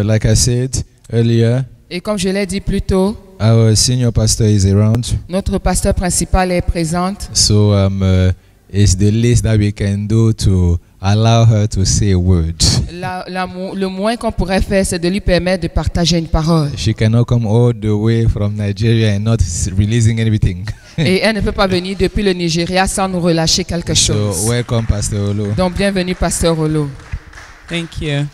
Like I said earlier, Et comme je l'ai dit plus tôt, our senior pastor is around. notre pasteur principal est présent. So it's the least that we can do to allow her to say a word. Le moins qu'on pourrait faire, c'est de lui permettre de partager une parole. She cannot come all the way from Nigeria and not releasing anything. Et elle ne peut pas venir depuis le Nigeria sans nous relâcher quelque chose. So welcome, Pastor Olo. Donc bienvenue, pasteur Olo. Thank you.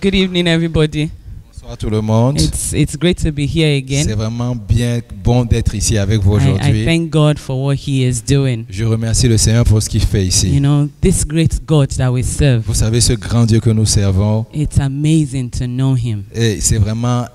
Good evening, everybody. Bonsoir tout le monde. It's great to be here again. C'est vraiment bien bon d'être ici avec vous I aujourd'hui. thank God for what He is doing. Je remercie le Seigneur pour ce qu'il fait ici. You know, this great God that we serve, Vous savez, ce grand Dieu que nous servons, it's amazing to know Him. et c'est vraiment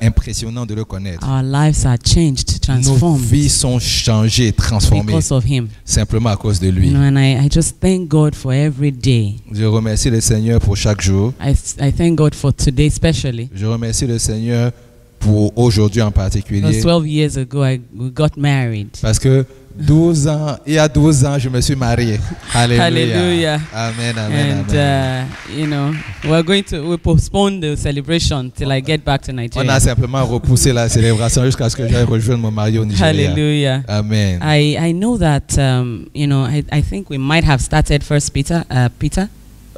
impressionnant de le connaître. Our lives are changed, Nos transformed vies sont changées, transformées, because of Him. simplement à cause de You lui. know, and I just thank God for every day. Je remercie le Seigneur pour chaque jour. I thank God for today especially. Je remercie le Seigneur pour aujourd'hui en particulier. Because 12 years ago, we got married. Parce que il y a 12 ans, je me suis marié. Alléluia. Hallelujah. Amen, amen, And, amen. you know, we postpone the celebration till I get back to On a Nigeria. simplement repoussé la célébration jusqu'à ce que j'aille rejoindre mon mari au Nigeria. Hallelujah. Amen. I know that, you know, I think we might have started First Peter. Peter?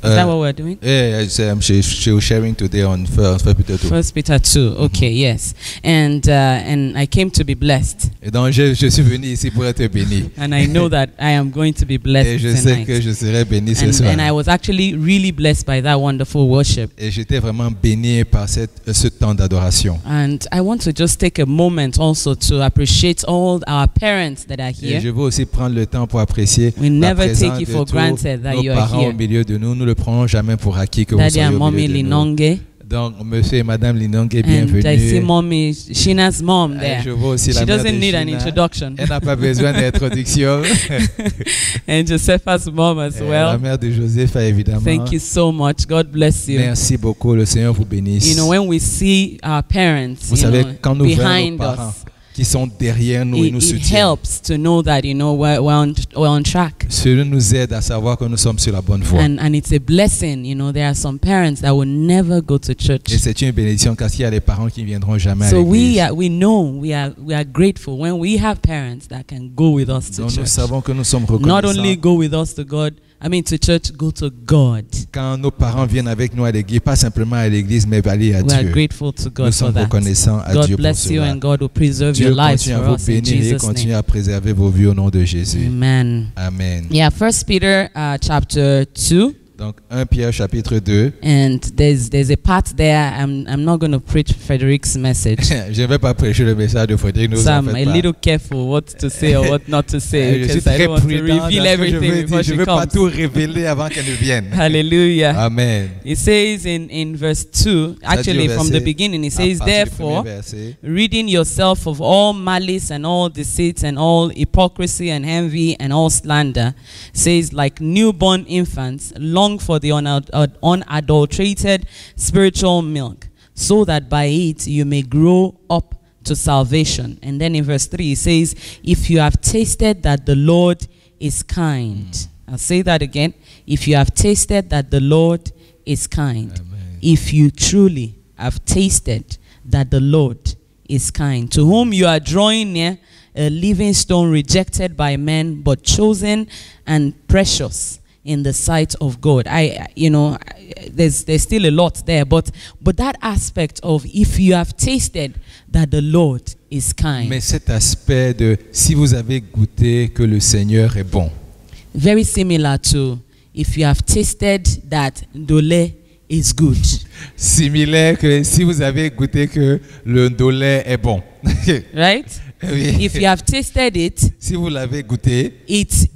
Is that what we're doing? Yeah, she was sharing today on First Peter 2. First Peter 2. Okay, yes. And I came to be blessed. Et donc je suis venu ici pour être béni. And I know that I am going to be Et blessed je sais tonight. que je serai béni ce soir. And I was actually really blessed by that wonderful worship. Et j'étais vraiment béni par ce temps d'adoration. And I want to just take a moment also to appreciate all our parents that are Et je here. veux aussi prendre le temps pour apprécier We la never présence take it de for tous granted that nos you are parents here. au milieu de nous. Nous ne le prenons jamais pour acquis que vous Daddy soyez and au Mommy milieu de nous. Linonge. Donc, monsieur et madame Linonge, And I see bienvenue. Mommy, Shina's mom Et there. je vois aussi She la mère de doesn't need an Gina. introduction. Elle n'a pas besoin d'introduction. And Josepha's mom as La well. mère de Joseph, évidemment. Thank you so much. God bless you. Merci beaucoup. Le Seigneur vous bénisse. You know, when we see our parents, Vous savez, quand nous voyons behind nos parents us, qui sont derrière nous et nous it soutiennent, helps to know that, you know, we're on track. cela nous aide à savoir que nous sommes sur la bonne voie. And it's a blessing, you know. There are some parents that will never go to Et church. c'est une bénédiction parce qu'il y a des parents qui ne viendront jamais So à l'église. we know we are grateful when we have parents that can go with us to Donc nous church. savons que nous sommes Not reconnaissants. only go with us to God, to church, go to God. Quand nos parents viennent avec nous à l'église, pas simplement à l'église, mais aller à We are Dieu. grateful to Nous God for sommes that. reconnaissants à God Dieu pour bless you cela. and God will preserve Dieu your lives continue à for vous us in bénir et Jesus' continue name. à préserver vos vies au nom de Jésus. Amen. Amen. Yeah, First Peter chapter 2. Donc 1 Pierre chapitre 2. And there's a part there. I'm not going to preach Frederick's message. Je ne vais pas prêcher le message de Frédéric. So I'm a little careful what to say or what not to say Je suis because I très don't want to prudent dans ce reveal que je everything veux before dire. Je she ne veux pas comes. tout révéler avant qu'elle ne vienne. Hallelujah. Amen. It says in verse 2, actually from the beginning, it says, therefore, ridding yourself of all malice and all deceit and all hypocrisy and envy and all slander, says, like newborn infants, long for the unadulterated spiritual milk, so that by it you may grow up to salvation. And then in verse 3, it says, if you have tasted that the Lord is kind. I'll say that again. If you have tasted that the Lord is kind. Amen. If you truly have tasted that the Lord is kind, to whom you are drawing near, a living stone rejected by men, but chosen and precious in the sight of God. There's still a lot there, but that aspect of if you have tasted that the Lord is kind. Mais cet aspect de si vous avez goûté que le Seigneur est bon. Very similar to if you have tasted that Dole is good. Similaire que si vous avez goûté que le Ndolé est bon. Right? Oui. If you have tasted it, Si vous l'avez goûté, it's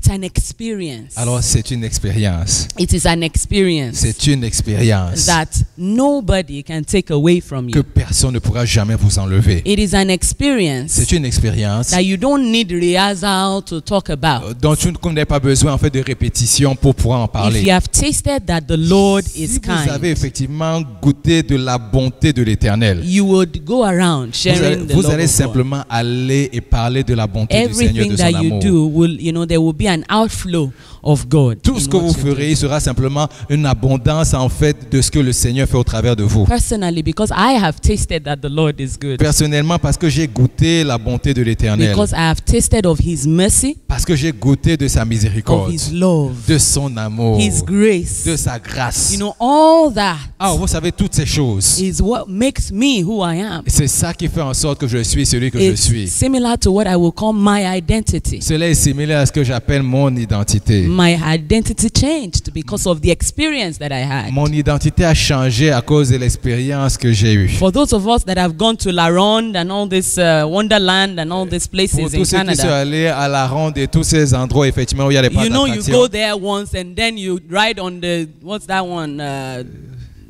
an experience. alors c'est une expérience. It is an experience C'est une expérience that nobody can take away from que you. personne ne pourra jamais vous enlever. It is an experience C'est une expérience that you don't need rehearsal to talk about. dont tu n'as pas besoin en fait de répétition pour pouvoir en If parler. you have tasted that the Lord is Si vous avez kind, effectivement goûté de la bonté de l'Éternel, you would go around sharing the vous love allez of God. simplement aller et parler de la bonté du Seigneur, Everything de son that you amour. do will, there will be an outflow of God. Tout ce que vous ferez sera simplement une abondance en fait de ce que le Seigneur fait au travers de vous. Personally, because I have tasted that the Lord is good. Personnellement, parce que j'ai goûté la bonté de l'Éternel. Because I have tasted of His mercy. Parce que j'ai goûté de sa miséricorde. Of His love. De son amour. His grace. De sa grâce. You know, all that. Ah, vous savez toutes ces choses. Is what makes me who I am. C'est ça qui fait en sorte que je suis celui que je suis. Similar to what I will call my identity. Cela est similaire à ce que j'appelle mon identité. My identity changed because of the experience that I had. Mon identité a changé à cause de l'expérience que j'ai eue. For those of us that have gone to La Ronde and all this Wonderland and all these places in Canada. Pour tous ceux qui sont allés à La Ronde et tous ces endroits effectivement où il y a les parcs d'attractions. You go there once and then you ride on the what's that one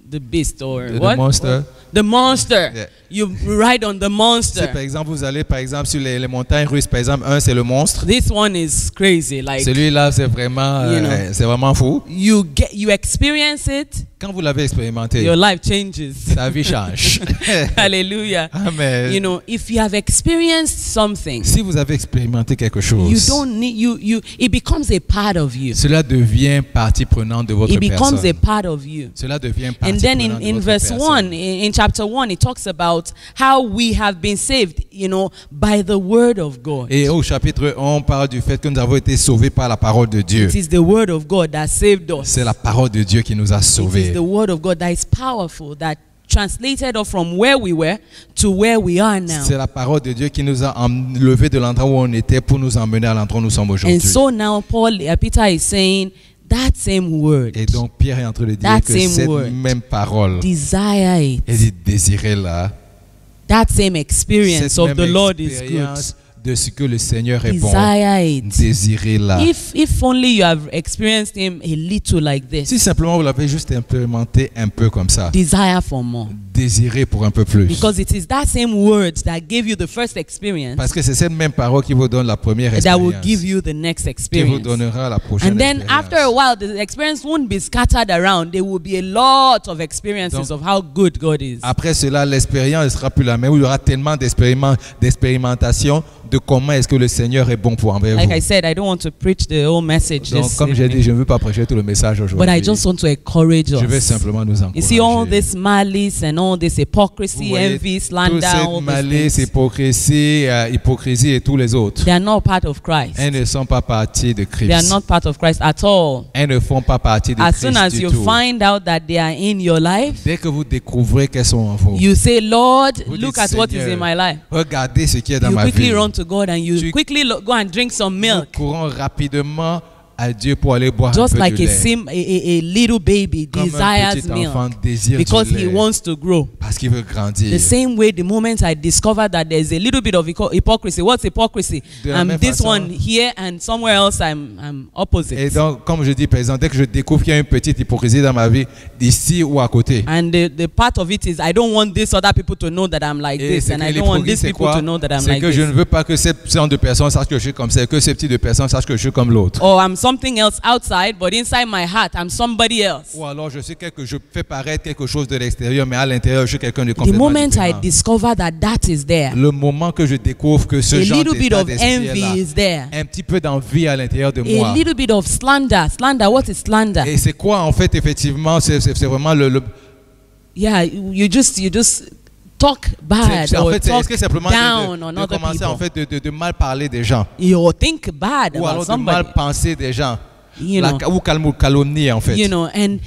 the beast or the what? Monster. The monster. Yeah. You ride on the monster. Si par exemple vous allez par exemple sur les montagnes russes, par exemple un c'est le monstre. This one is crazy, like. Celui-là c'est vraiment fou. You experience it. Quand vous l'avez expérimenté, your life changes. Sa vie change. Hallelujah. Amen. You know, if you have experienced something, si vous avez expérimenté quelque chose, you don't need it becomes a part of you. Cela devient partie prenante de votre personne. It becomes a part of you. Cela devient partie and then prenante de in votre verse personne. 1, in chapter 1, it talks about how we have been saved, you know, by the word of God. Et au chapitre 1, on parle du fait que nous avons été sauvés par la parole de Dieu. It is the word of God that saved us. C'est la parole de Dieu qui nous a sauvés. It is the word of God that is powerful, that translated us from where we were to where we are now. C'est la parole de Dieu qui nous a enlevés de l'endroit où on était pour nous emmener à l'endroit où nous sommes aujourd'hui. And so now Peter is saying that same word. Et donc Pierre est en train de dire que cette même parole, desire it. Et dit désirez-la. That same experience of the Lord is good. De ce que le Seigneur est bon. Désirez-la. If only you have experienced Him a little like this. Si simplement vous l'avez juste expérimenté un peu comme ça. Desire for more. Désirez pour un peu plus. Because it is that same words that gave you the first experience. Parce que c'est cette même parole qui vous donne la première expérience. That will give you the next experience. Qui vous donnera la prochaine expérience. And then after a while, the experience won't be scattered around. There will be a lot of experiences of how good God is. Après cela, l'expérience ne sera plus la même. Il y aura tellement d'expérimentation de comment est-ce que le Seigneur est bon pour envers vous. Like I said, I don't want to preach the whole message. Donc, comme j'ai dit, je ne veux pas prêcher tout le message aujourd'hui. But I just want to encourage us. Je vais simplement nous encourager. You see all this malice and all this hypocrisy, envy, slander, all cette malice, hypocrisie et tous les autres. They are not part of Christ. Elles ne sont pas partie de Christ. They are not part of Christ at all. Elles ne font pas partie de Christ du tout. As soon as you find out that they are in your life, dès que vous découvrez qu'elles sont en vous, you say, Lord, vous look dites, at what is in my life. Regardez ce qui est dans ma vie. You quickly run to God and you quickly go and drink some milk. Nous courons rapidement à Dieu pour aller boire just un peu like de lait. a little baby desires milk because he wants to grow. Parce qu'il veut grandir. The same way, the moment I discovered that there's a little bit of hypocrisy. What's hypocrisy? I'm this one here and somewhere else I'm opposite. Et donc, comme je dis, par exemple, dès que je découvre qu'il y a une petite hypocrisie dans ma vie, d'ici ou à côté. And the part of it is I don't want these other people to know that I'm like this, and I don't want these people to know that I'm like this. C'est que je ne veux pas que ces genre de personnes sachent que je suis comme ça, que ces petites de personnes sachent que je suis comme l'autre. Or I'm something else outside, but inside my heart, I'm somebody else. Ou alors je fais paraître quelque chose de l'extérieur, mais à l'intérieur, je suis quelqu'un de complètement différent. The moment I discover that is there. Le moment que je découvre que ce genre d'état d'esprit is there. Un petit peu d'envie à l'intérieur de moi. A little bit of slander. Slander, what is slander? Et c'est quoi en fait effectivement, c'est vraiment le Yeah, you just talk bad en or fait, talk down on de other commencer people. En fait de mal parler des gens. You think bad ou about alors somebody. de mal penser des gens. You know, ou calomnie en fait. You know, and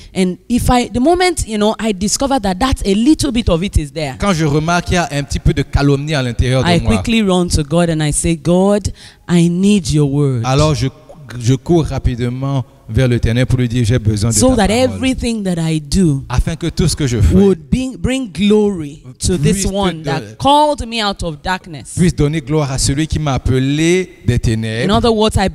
if the moment I discover that a little bit of it is there. Quand je remarque qu'il y a un petit peu de calomnie à l'intérieur de moi. I quickly run to God and I say, God, I need your word. Alors je cours rapidement vers l'Éternel pour lui dire j'ai besoin de ta parole. So that everything that I do afin que tout ce que je fais would bring glory to this one that called me out of darkness. Puisse donner gloire à celui qui m'a appelé des ténèbres. In other words, I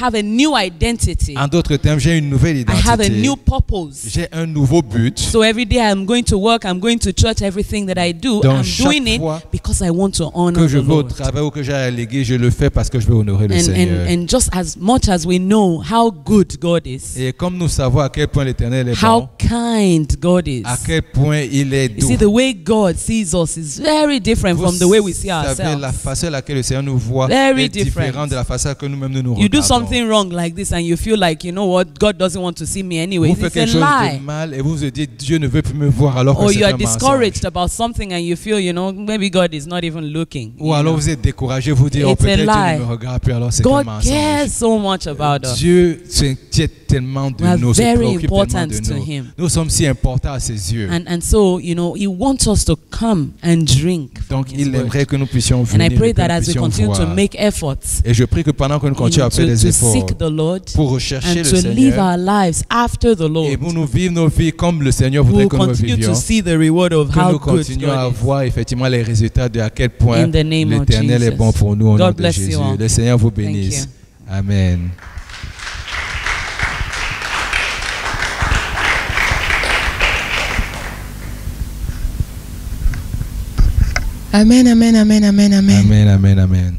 have a new identity. En d'autres termes, j'ai une nouvelle identité. I have a new purpose. J'ai un nouveau but. So every day I'm going to work, I'm going to church, everything that I do, Donc, I'm doing it because I want to honor que je the veux au Lord. travail ou que j'ai à l'église, je le fais parce que je veux honorer le Seigneur. And just as much as we know how good God is, Et comme nous savons à quel point l'Éternel est how bon, kind God is, à quel point il est you doux. see, the way God sees us is very different from the way we see Vous savez, la ourselves. façon à laquelle le Seigneur nous voit Very est différente different. de la façon que nous-mêmes nous You do regardons. something wrong like this and you feel like, you know what, God doesn't want to see me anyway. Vous faites It's a quelque chose lie. de mal et vous vous dites Dieu ne veut plus me voir alors que Or c'est you are un mensonge. discouraged about something and you feel, you know, maybe God is not even looking. Ou alors vous êtes découragé, vous dites oh, It's a peut-être Dieu lie. ne me regarde plus alors c'est un God mensonge. cares so much about us. Dieu s'inquiète tellement de We are nous, se very préoccupe tellement important de to nous. Him. Nous sommes si importants à ses yeux. And so, you know, He wants us to come and drink from Donc His il word. aimerait que nous puissions And venir I et pray que nous that as we puissions continue to voir. make efforts, Et je prie que pendant que nous you continuons know, à faire des to efforts seek the Lord pour rechercher and le to live Seigneur our lives after the et Lord, pour nous vivre nos vies comme le Seigneur we voudrait will que nous continue vivions, to see the reward of que how nous good continuons à God is. voir effectivement les résultats de à quel point In the name of l'Éternel est Jesus. bon pour nous au nom God de bless you Jésus. all. Le Seigneur vous Thank bénisse. you. Amen. Amen, amen, amen, amen, amen. Amen, amen, amen.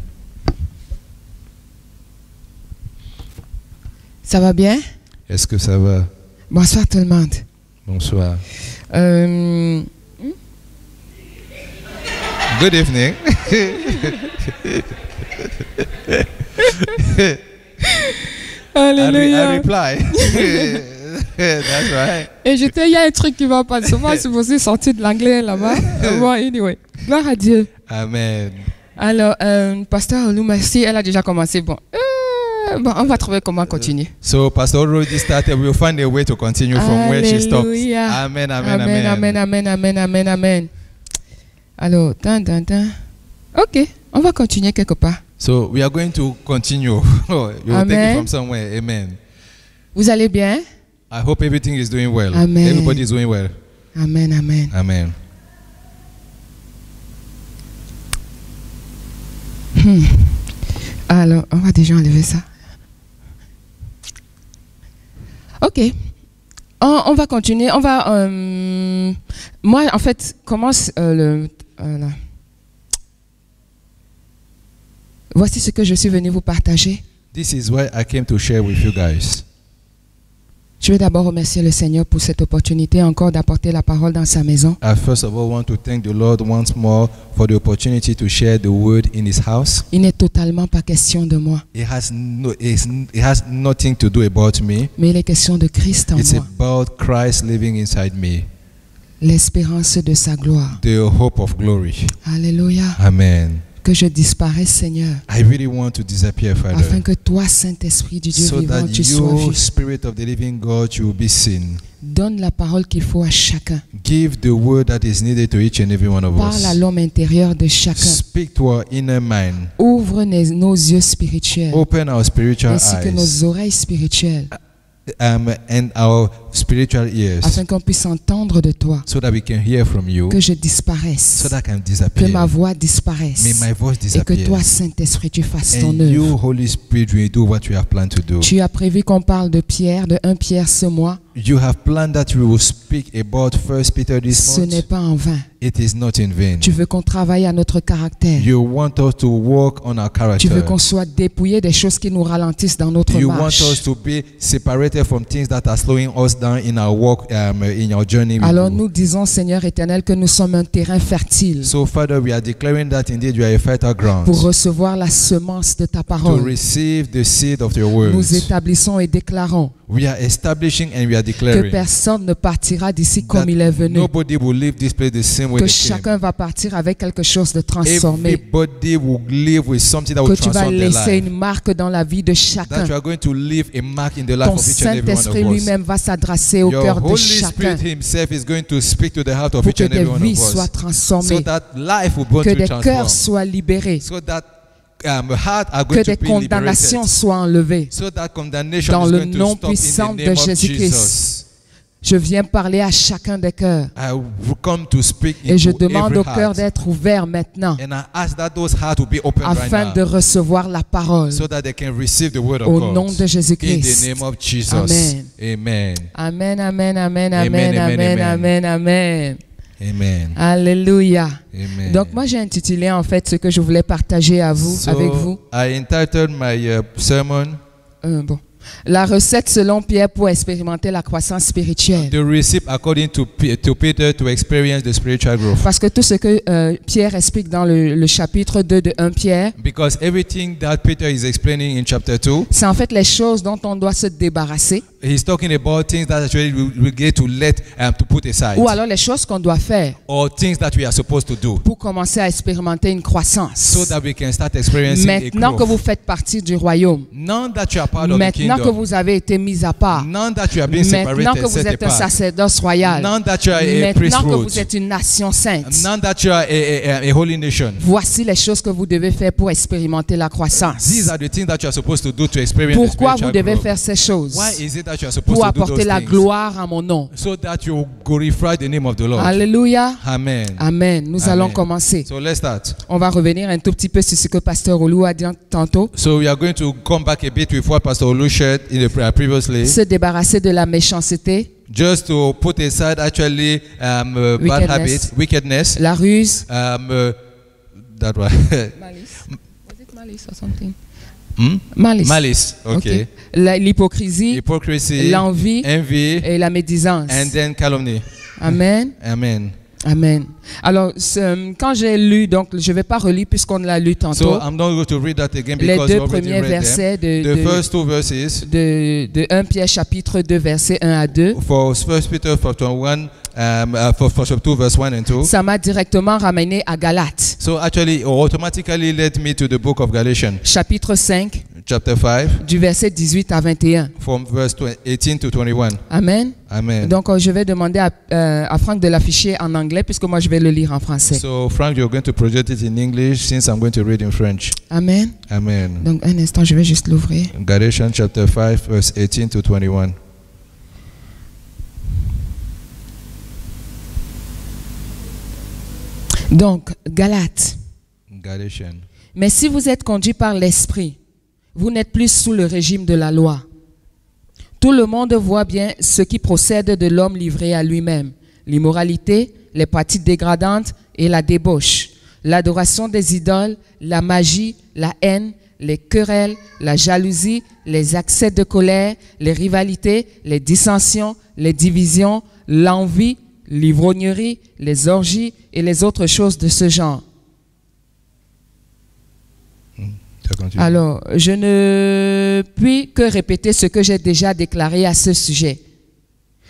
Ça va bien? Est-ce que ça va? Bonsoir tout le monde. Bonsoir. Good evening. Alléluia. I reply. That's right. Et il y a un truc qui va pas. Souvent, c'est supposé sortir de l'anglais là-bas. Bon, anyway. Gloire à Dieu. Amen. Alors, Pasteur Olou, merci. Elle a déjà commencé. Bon, on va trouver comment continuer. So Pastor already started. We'll find a way to continue from where she stopped. Alléluia. Amen, amen, Amen, amen. amen, amen, amen, amen, amen. Alors, ok, on va continuer quelque part. So we are going to continue. You will take Amen. it from somewhere. Amen. Vous allez bien? I hope everything is doing well. Amen. Everybody is doing well. Amen, amen. Amen. Alors, on va déjà enlever ça. Ok. On va continuer. On va. Moi, en fait, commence là. Voici ce que je suis venu vous partager. This is why I came to share with you guys. Je veux d'abord remercier le Seigneur pour cette opportunité encore d'apporter la parole dans sa maison. I first of all want to thank the Lord once more for the opportunity to share the word in His house. Il n'est totalement pas question de moi, It has nothing to do about me. mais il est question de Christ en It's moi, about Christ living inside me, l'espérance de sa gloire. the hope of glory. Alléluia. Amen. Que je disparaisse, Seigneur, I really want to disappear, afin Father, que toi, Saint-Esprit du Dieu so vivant, that tu sois you, vu. Spirit of the living God, you will be seen. Donne la parole qu'il faut à chacun. Give the word that is needed to each and every one of Parle à us. l'homme intérieur de chacun. Speak to our inner mind. Ouvre nos yeux spirituels Open our spiritual ainsi que eyes nos oreilles spirituelles and our spiritual ears, afin qu'on puisse entendre de toi. so that we can hear from you, Que je disparaisse, so that I can que disappear. ma voix May disparaisse my voice et que disappear. toi, Saint-Esprit, tu fasses ton And you, œuvre. Holy Spirit, will do what you have planned to do. Tu as prévu qu'on parle de Pierre, de 1 Pierre ce mois. You have planned that we will speak about 1 Peter this Ce n'est month. pas en vain. It is not in vain. Tu veux qu'on travaille à notre caractère. You want us to work on our Tu veux character. qu'on soit dépouillé des choses qui nous ralentissent dans notre You want marche. us to be separated from things that are slowing us down in our walk, in our journey with Alors you. nous disons, Seigneur éternel, que nous sommes un terrain fertile So, Father, we are declaring that indeed you are a fertile ground pour recevoir la semence de ta to parole. receive the seed of your Nous words. établissons et déclarons We are establishing and we are que declaring personne ne partira d'ici that comme il est venu. nobody will leave this place the same way Que they came. chacun va partir avec quelque chose de transformé. Everybody will live with something that Que will tu vas transform their laisser life. une marque dans la vie de chacun. That you are going to leave a mark in the life Ton of each and every one Saint-Esprit of us. lui-même va s'adresser au Your cœur de Holy chacun Spirit Himself is going to speak to the heart of pour each que and des every one vies of soient us, so transformées, that life will que be des cœurs transformed, soient libérés, so that hearts are que going des to be condamnations liberated, soient enlevées. so that condemnation Dans is le going to nom stop in puissant the de name of Jésus-Christ. Jesus. Je viens parler à chacun des cœurs I will come to speak et je into demande every au cœur heart, d'être ouvert maintenant and I ask that those hearts will be open right afin now, de recevoir la parole. so that they can receive the word of Au God. nom de In Jésus-Christ. the name of Jesus. Amen. Amen. Amen, amen, amen, Amen, amen, amen, amen, amen. amen, amen. Amen. Alléluia. Amen. Donc moi j'ai intitulé en fait ce que je voulais partager avec vous. I entitled my sermon. La recette selon Pierre pour expérimenter la croissance spirituelle. The recipe according to Peter to experience the spiritual growth. Parce que tout ce que Pierre explique dans le chapitre 2 de 1 Pierre, because everything that Peter is explaining in chapter 2, c'est en fait les choses dont on doit se débarrasser. He's talking about things that actually we get to let to put aside. Ou alors les choses qu'on doit faire. Or things that we are supposed to do. Pour commencer à expérimenter une croissance. So that we can start experiencing Maintenant a growth. Que vous faites partie du royaume. Now that you are part of the kingdom. Maintenant que vous avez été mis à part. Now that you have been separated, maintenant que vous êtes un sacerdoce royal. Now that you are a priesthood. Maintenant que vous êtes une nation sainte. Now that you are a holy nation. Voici les choses que vous devez faire pour expérimenter la croissance. These are the things that you are supposed to do to experience the spiritual growth. Pourquoi vous devez faire ces choses? Why is it that you are supposed pour to do apporter la gloire à mon nom. So that you glorify the name of the Lord. Alléluia. Amen. Amen. Nous allons commencer. So let's start. On va revenir un tout petit peu sur ce que Pasteur Olu a dit tantôt. So we are going to come back a bit with what Pastor Olu shared in the prayer previously. Se débarrasser de la méchanceté. Just to put aside actually bad habits, wickedness. La ruse. That one. Malice. Was it malice or something? Malice. Malice, okay. L'hypocrisie, l'envie, envy, et la médisance. And then calumny. Amen. Amen. Amen. Alors, quand j'ai lu, donc je ne vais pas relire puisqu'on l'a lu tantôt. So I'm not going to read that again because les deux premiers versets the first two verses de 1 Pierre chapitre 2 versets 1 à 2. For 1 Peter chapter 1 for chapter 2 verse 1 and 2. Ça m'a directement ramené à Galates. So actually automatically led me to the book of Galatians. Chapitre 5. Chapter 5. Du verset 18 à 21. From verse 18 to 21. Amen. Amen. Donc je vais demander à Franck de l'afficher en anglais puisque moi je vais le lire en français. So Frank, you're going to project it in English since I'm going to read in French. Amen. Amen. Donc un instant, je vais juste l'ouvrir. Galatians chapter 5 verse 18 to 21. Donc Galates. Galatians. Mais si vous êtes conduits par l'esprit, vous n'êtes plus sous le régime de la loi. Tout le monde voit bien ce qui procède de l'homme livré à lui-même. L'immoralité, les pratiques dégradantes et la débauche, l'adoration des idoles, la magie, la haine, les querelles, la jalousie, les accès de colère, les rivalités, les dissensions, les divisions, l'envie, l'ivrognerie, les orgies et les autres choses de ce genre. Alors, je ne puis que répéter ce que j'ai déjà déclaré à ce sujet.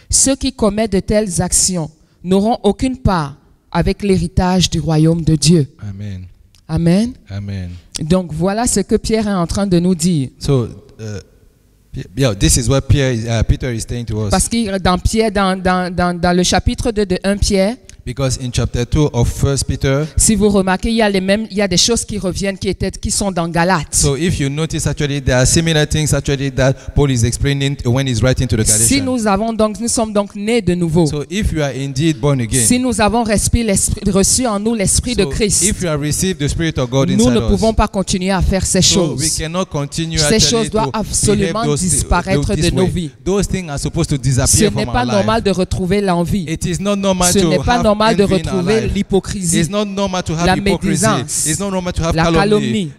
Ceux qui commettent de telles actions n'auront aucune part avec l'héritage du royaume de Dieu. Amen. Amen. Amen. Donc, voilà ce que Pierre est en train de nous dire. So, this is what Peter is saying to us. Parce que dans le chapitre 2 de 1 Pierre, because in chapter 2 of 1 Peter, si vous remarquez, il y a des choses qui reviennent qui sont dans Galates. So if you notice actually there are similar things actually that Paul is explaining when he's writing to the Galatians. Si nous sommes donc nés de nouveau. So if you are indeed born again. Si nous avons reçu en nous l'esprit de Christ. If you have received the Spirit of God inside nous ne pouvons pas continuer à faire ces choses. We cannot continue ces choses doivent absolument disparaître de nos vies. Those things are supposed to disappear from our life. Ce n'est pas normal de retrouver l'envie. It is not normal Ce to n'est pas have normal de retrouver l'hypocrisie, It's not normal to have la hypocrisy. médisance, It's not normal to have la calomnie,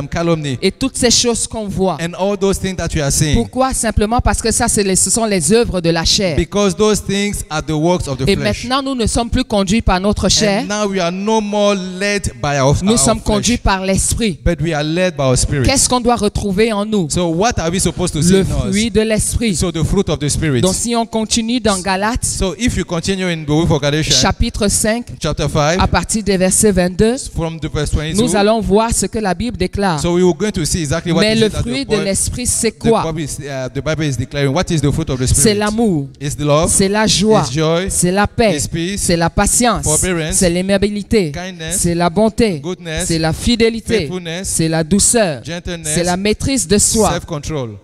calumny. Et toutes ces choses qu'on voit. And all those things that you are seeing. Pourquoi? Simplement parce que ça, ce sont les œuvres de la chair. Because those things are the works of the Et flesh. maintenant, nous ne sommes plus conduits par notre chair. And now we are no more led by our Nous sommes flesh, conduits par l'esprit. but we are led by our spirit. Qu'est-ce qu'on doit retrouver en nous? So what are we supposed to see Le in us? fruit de l'esprit. So the fruit of the spirit. Donc si on continue dans Galates, So if you continue in the book of Galatians, chapitre 5, chapter 5, à partir des versets 22, from the verse 22, nous allons voir ce que la Bible déclare. so we are going to see exactly what Mais is le it that fruit de l'esprit, c'est the quoi? Bible is declaring. What is the fruit of the spirit? C'est l'amour, It's the love, c'est la joie, it's joy, c'est la paix, it's peace, c'est la patience, forbearance, c'est l'aimabilité, kindness, c'est la bonté, goodness, c'est la fidélité, faithfulness, c'est la douceur, gentleness, c'est la maîtrise de soi. self-control.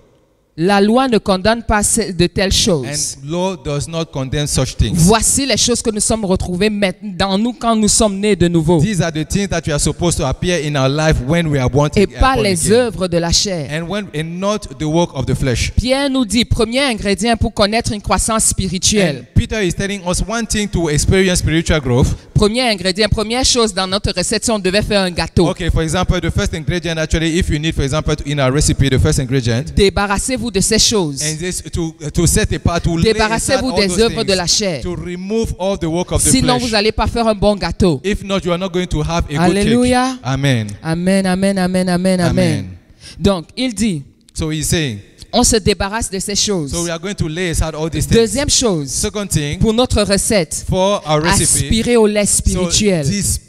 La loi ne condamne pas de telles choses. And law does not condemn such things. Voici les choses que nous sommes retrouvées dans nous quand nous sommes nés de nouveau. These are the things that we are supposed to appear in our life when we are born Et pas les again. œuvres de la chair. And not the work of the flesh. Pierre nous dit, premier ingrédient pour connaître une croissance spirituelle. And Peter is telling us one thing to experience spiritual growth. Premier ingrédient, première chose dans notre recette, si on devait faire un gâteau. Okay, for example, the first ingredient actually, if you need, for example, in our recipe, the first ingredient. Débarrassez-vous de ces choses. And this to set apart, to lay aside Débarrassez-vous all des those œuvres things, de la chair. to remove all the work of the Sinon, flesh. vous n'allez pas faire un bon gâteau. If not, you are not going to have a Alléluia. good cake. Amen. Amen, amen, amen, amen, amen. Amen. Donc, il dit, So he's saying, on se débarrasse de ces choses. so we are going to lay aside all these things. Deuxième chose, Second thing, pour notre recette, for our recipe, aspirer au lait so spirituel. this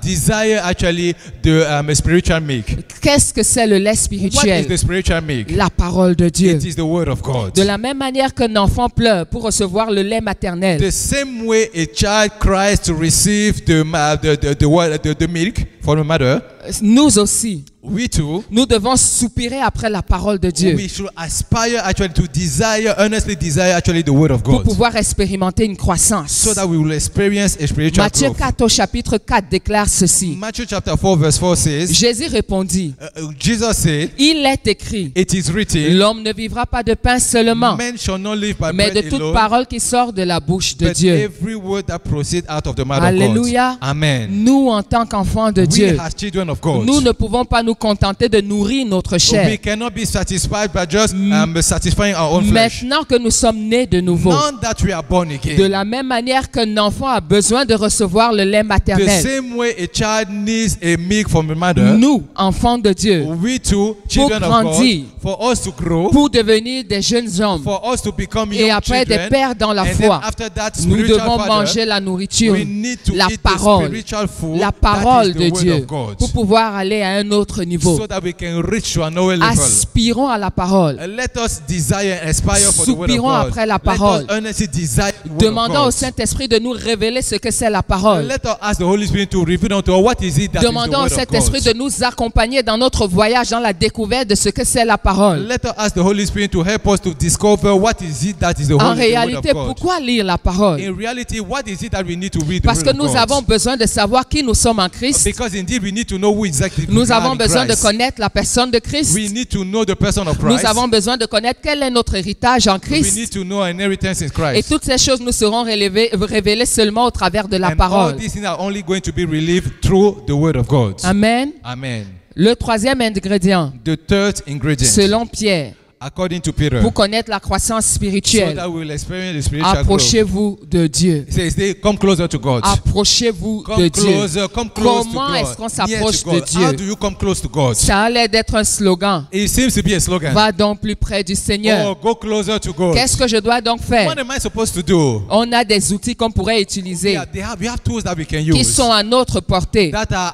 desire actually the spiritual milk. Qu'est-ce que c'est le lait What is spirituel? the spiritual milk? La parole de Dieu. It is the word of God. De la même manière qu'un enfant pleure pour recevoir le lait maternel, The same way a child cries to receive the milk from the mother, nous aussi, we too, nous devons soupirer après la parole de Dieu we should aspire actually to desire, earnestly desire actually the word of pour God, pouvoir expérimenter une croissance. so that we will experience a spiritual Matthieu growth. 4 au chapitre 4 déclare ceci. Matthew chapter 4 verse 4 says, Jésus répondit, Jesus said, il est écrit, it is written, l'homme ne vivra pas de pain seulement, man shall not live by mais de bread toute alone, parole qui sort de la bouche de but Dieu. every word that proceeds out of the mouth Alléluia. of God. Amen. Nous, en tant qu'enfants de We Dieu, as children of God, nous ne pouvons pas nous contenter de nourrir notre we chair. cannot be satisfied by just satisfying our own flesh. Maintenant que nous sommes nés de nouveau, Now that we are born de again, la même manière qu'un enfant a besoin de recevoir le lait the maternel, same way a child needs a milk from the mother, nous, enfants de Dieu, we too, children of grandir, God, for us to grow, pour devenir des jeunes hommes for us to become et young après des children, pères dans la and then foi, after that nous spiritual devons father, manger la nourriture, we need to la eat the parole, spiritual food, la that parole is the de word Dieu, of God, pour pouvoir aller à un autre niveau. so that we can reach to another level. Aspirons à la parole. Let us desire and aspire for the word of Soupirons God. après la Let parole. us earnestly desire the word Demandons of au God. Saint-Esprit de nous révéler ce que c'est la parole. Let us ask the Holy Spirit to reveal unto us what is it that is the Demandons au word of Saint-Esprit God. de nous accompagner dans notre voyage, dans la découverte de ce que c'est la parole. Let us ask the Holy Spirit to help us to discover what is it that is the En word réalité, of God. pourquoi lire la parole? In reality, what is it that we need to read the Parce word que of nous God? avons besoin de savoir qui nous sommes en Christ. Because indeed we need to know who exactly we Nous are avons in besoin de Christ. connaître la personne de Christ. We need to know the person of Nous Christ. avons besoin de connaître quel est notre héritage en We Christ. need to know our inheritance in Et Christ. toutes ces choses nous seront révélées seulement au travers de la And all parole. these things are only going to be relieved through the word of God. Amen. Amen. Le troisième ingrédient, The third ingredient, selon Pierre, according to Peter, pour connaître la croissance so spirituelle, that we will experience the spiritual growth. approchez-vous de Dieu. It says, they come closer to God. Approchez-vous de Come Dieu. closer, come close to Comment God. est-ce qu'on Near s'approche to de God. Dieu? How do you come close to God? Ça a l'air d'être un slogan. It seems to be a slogan. Va donc plus près du Oh, Seigneur. go closer to God. Qu'est-ce que je dois donc faire? What am I supposed to do? On a des outils qu'on pourrait utiliser We have tools that we can qui use sont à notre portée that are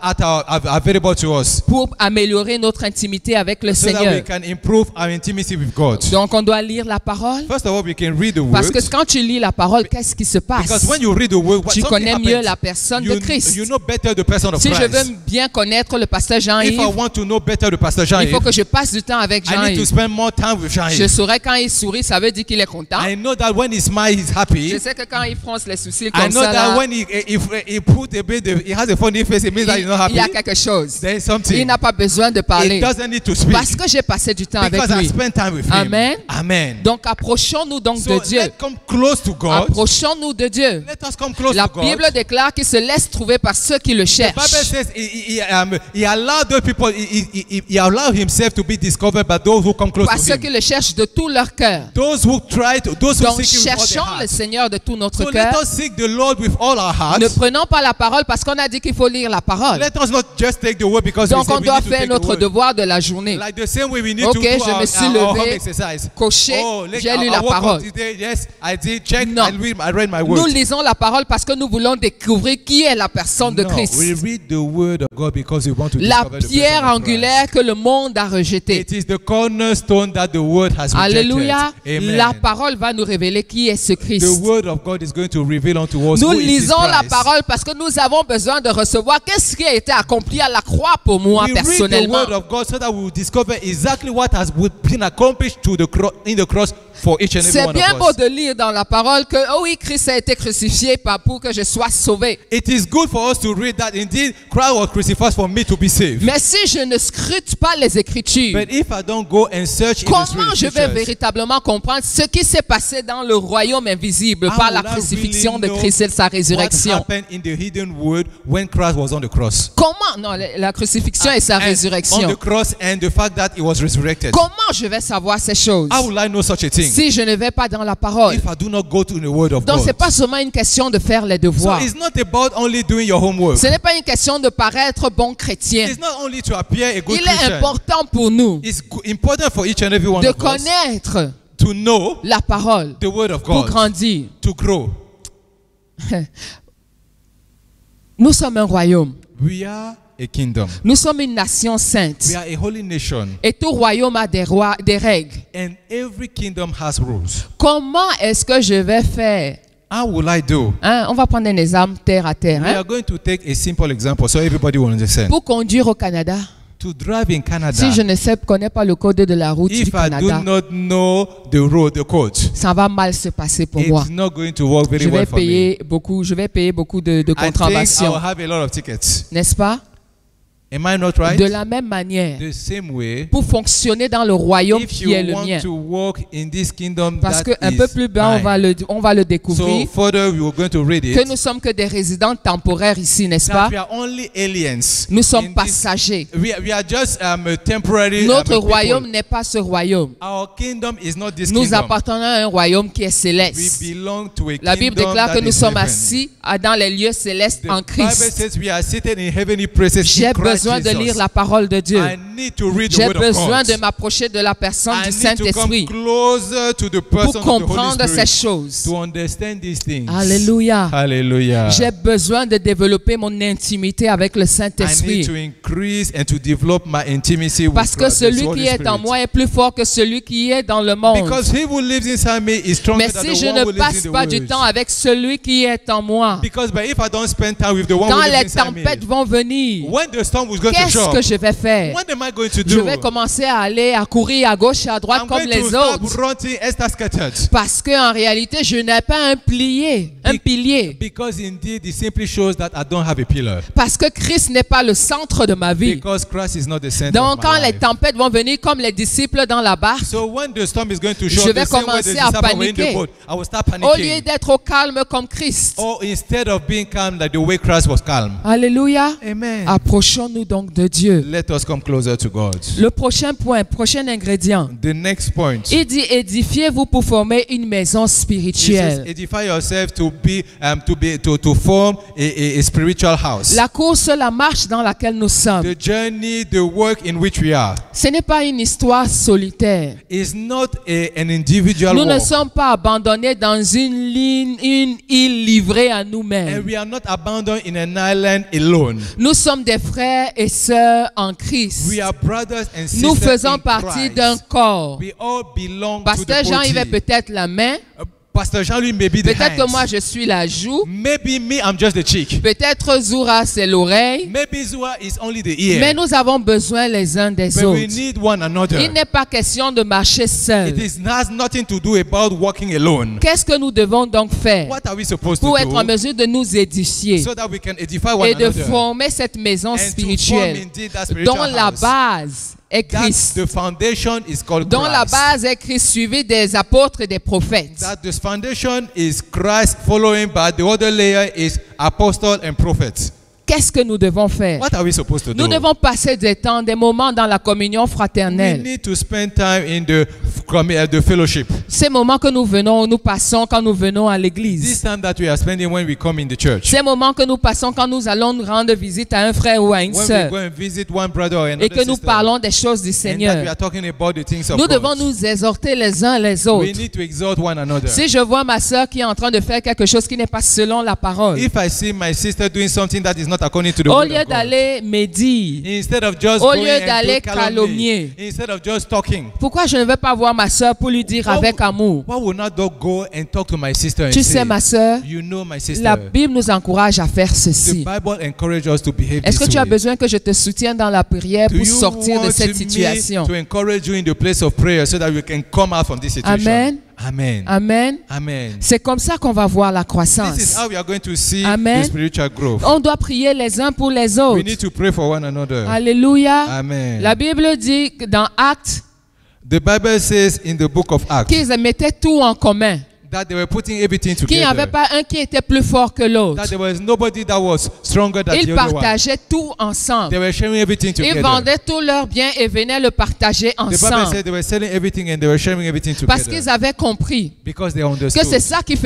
available to us, pour améliorer notre intimité avec le so that we Seigneur. can improve our intimacy with God. Donc on doit lire la parole. First of all, we can read the Parce word. que quand tu lis la parole, qu'est-ce qui se Because passe? when you read the word, Tu something connais mieux happens. la personne de Christ. You know better the person of Si je Christ. veux bien connaître le pasteur If I Jean-Yves, want to know better the Pastor il faut Jean-Yves, que je passe du temps avec I need to Jean-Yves. spend more time with Je Jean-Yves. saurais quand il sourit, ça veut dire qu'il est content. I know that when he smiles, he's happy. Je sais que quand il fronce les sourcils I comme know ça, that là, when he put a bit, he has a funny face, it means that he's not il y a happy. quelque chose. There is Il something. n'a pas besoin de He parler. doesn't need to speak Parce que j'ai passé du temps avec because I lui. spend time with him. Amen. Amen. Donc approchons-nous donc So de Dieu. let's come close to God. Approchons-nous de Dieu. Let us come close La to God. Bible déclare qu'il se laisse trouver par ceux qui le The Bible cherchent. says he allowed those people, he allowed himself to be discovered by those who come close Par to ceux him. qui le cherchent de tout leur cœur. Those who try to, those who Donc seek him with all their cherchons le heart. Seigneur de tout notre So cœur. let us seek the Lord with all our hearts. Ne prenons pas la parole parce qu'on a dit qu'il faut lire la parole. Let us not just take the word because we Donc say on we doit need to faire take the notre word. devoir de la journée. Like the same way we need Ok, to do je me suis our home levé, exercise. Coché, like, j'ai lu I la woke up parole. today, yes, I did check, Non. I read my Nous word. lisons la parole parce que nous voulons découvrir qui est la personne de No, Christ. we read the word of God because we want to La discover the pierre person of angulaire Christ. que le monde a rejetée. It is the cornerstone that the world has rejected. Alléluia. Amen. La parole va nous révéler qui est ce Christ. The word of God is going to reveal unto us Nous who is this lisons la Christ. parole parce que nous avons besoin de recevoir qu'est-ce qui a été accompli à la croix pour moi We read the personnellement. word of God so that we will discover exactly what has been accomplished to the in the cross for each and every C'est one bien of beau us. de lire dans la parole que, oh oui, Christ a été crucifié pour que je sois sauvé. It is good for us to read that indeed Christ was crucified for me to be saved. Mais si je ne scrute pas les Écritures, But if I don't go and search in the comment je vais scriptures, véritablement comprendre ce qui s'est passé dans le royaume invisible par la crucifixion de Christ et de sa what résurrection? happened in the hidden world when Christ was on the cross? Comment, non, la crucifixion et sa And on résurrection. the cross and the fact that he was resurrected. Comment je vais savoir ces choses How will I know such a thing? si je ne vais pas dans la parole? If I do not go to the word of Donc, God. ce n'est pas seulement une question de faire les So devoirs. it's not about only doing your homework. Ce n'est pas une question de paraître bon chrétien. It's not only to appear a good Il est Christian. important pour nous It's important for each and every one de of us connaître to know la parole the word of pour God, grandir. to grow. Nous sommes un royaume. We are a kingdom. Nous sommes une nation sainte. We are a holy nation. Et tout royaume a des règles. And every kingdom has rules. Comment est-ce que je vais faire? How will I do? On va prendre un exemple terre à terre. We are going to take a simple example so everybody will understand. Pour conduire au Canada, To drive in Canada, si je ne connais pas le code de la route du if I do Canada, not know the road, the code, ça va mal se passer pour moi. it's not going to work very Je well vais for me. je vais payer beaucoup de I think I contraventions, will have a lot of tickets. n'est-ce pas? Am I not right? De la même manière, The same way, pour fonctionner dans le royaume if qui est you le want mien. to walk in this kingdom Parce that qu'un is peu plus bas, mine. on va le So découvrir, further we are going to read que it. nous sommes que des résidents temporaires ici, n'est-ce That pas? we are only aliens. Nous sommes in this- passagers. We are just temporary. Notre people. royaume n'est pas ce royaume. Our kingdom is not this Nous kingdom. appartenons à un royaume qui est We céleste. belong to a La Bible kingdom déclare that que nous is sommes heaven. assis dans les lieux célestes The en Bible Christ. says we are seated in heavenly places J'ai in Christ besoin de Jesus. lire la parole de Dieu. I need to read the J'ai word of besoin God. de m'approcher de la personne I du need to come Saint-Esprit closer to the person pour of the Holy comprendre ces Spirit choses. to understand these things. Alléluia. Hallelujah. J'ai besoin de développer mon intimité avec le I need Saint-Esprit. to increase and to develop my intimacy with Parce que Christ, the celui Holy qui est en Spirit. moi est plus fort que celui qui est dans le monde. Because he who lives inside me is stronger Mais than si the je one ne who lives passe in the pas du world. temps avec celui qui est en moi, Because but if I don't spend time with the one quand who lives les inside me, tempêtes vont venir, when the storm is going to qu'est-ce show, que je vais faire? what am I going to Je do? vais commencer à aller à courir à gauche et à droite I'm comme going les to start autres. running and start scattered. Parce qu'en réalité, je n'ai pas un pilier. Because indeed it simply shows that I don't have a pillar. Parce que Christ n'est pas le centre de ma vie. Because Christ is not the center Donc of quand my les life. tempêtes vont venir comme les disciples dans la barque, So when the storm is going to show Je up vais the same way the commencer à disciples were in the paniquer. boat, I will start au lieu panicking. d'être au calme comme Christ. Or instead of being calm like the way Christ was calm. Alléluia. Amen. Approchons-nous donc de Dieu. Let us come closer to God. Le prochain point, prochain ingrédient. The next point. Il dit édifiez-vous pour former une maison It says, spirituelle. edify yourself to form a spiritual house. La course, la marche dans laquelle nous sommes, The journey, the work in which we are ce n'est pas une histoire solitaire. is not an individual Nous ne walk. sommes pas abandonnés dans une île livrée à And nous-mêmes. we are not abandoned in an island alone. Nous sommes des frères et sœurs en Christ. We are brothers and sisters Nous faisons in partie Christ. d'un corps. We all belong to Pasteur the Jean, il va body. peut-être la main. Pastor Jean, lui, maybe the Peut-être que hands. moi, je suis la joue. Maybe me, I'm just the cheek. Peut-être Zoura, c'est l'oreille. Maybe Zua is only the ear. Mais nous avons besoin les uns des But we autres. need one another. Il n'est pas question de marcher seul. Has nothing to do about walking alone. Qu'est-ce que nous devons donc faire What are we supposed to pour être en do mesure de nous édifier so that we can edify one et de another former cette maison and to form spirituelle indeed that dont spiritual la house? base est That Christ, the foundation is called dont la Christ. base est Christ suivi des apôtres et des prophètes. That the foundation is Christ, following by the other layer is apostle and prophet. Qu'est-ce que nous devons faire? What are we supposed to Nous do? devons passer des temps, des moments dans la communion We fraternelle. need to spend time in the fellowship. Ces moments que nous passons quand nous venons à l'église. This time that we are spending when we come in the church. Ces moments que nous passons quand nous allons rendre visite à un frère ou à une sœur. When we go and visit one brother or another Et que nous parlons des choses du Seigneur. And that we are talking about the things of Nous God. devons nous exhorter les uns les autres. We need to exhort one another. Si je vois ma sœur qui est en train de faire quelque chose qui n'est pas selon la parole, If I see my sister doing something that is not according to the au word lieu of God, d'aller médire, instead of just au going lieu and d'aller do calumny, calomnier, instead of just talking, pourquoi je ne vais pas voir ma sœur pour lui dire avec amour? why would not go and talk to my sister and Tu say, sais, ma sœur, you know my sister, la Bible nous encourage à faire the ceci. Bible encourages us to behave Est-ce que this tu as way. besoin que je te soutienne dans la prière Do pour you sortir de want cette me situation? to encourage you in the place of prayer so that we can come out from this situation? Amen. Amen. Amen. Amen. C'est comme ça qu'on va voir la This is croissance. how we are going to see Amen. the spiritual growth. On doit prier les uns pour les We autres. need to pray for one another. Alléluia. Amen. La Bible dit que dans Actes The Bible says in the book of Acts qu'ils mettaient tout en commun. that they were putting everything Qu'il n'y avait together. pas un qui était plus fort que l'autre. That there was nobody that was stronger than Ils the other one. partageaient tout They ensemble. were sharing everything Ils together. vendaient tous leurs biens et venaient le partager The Bible ensemble. said they were selling everything and they were sharing everything Parce together. qu'ils avaient compris Because they que c'est understood ça qui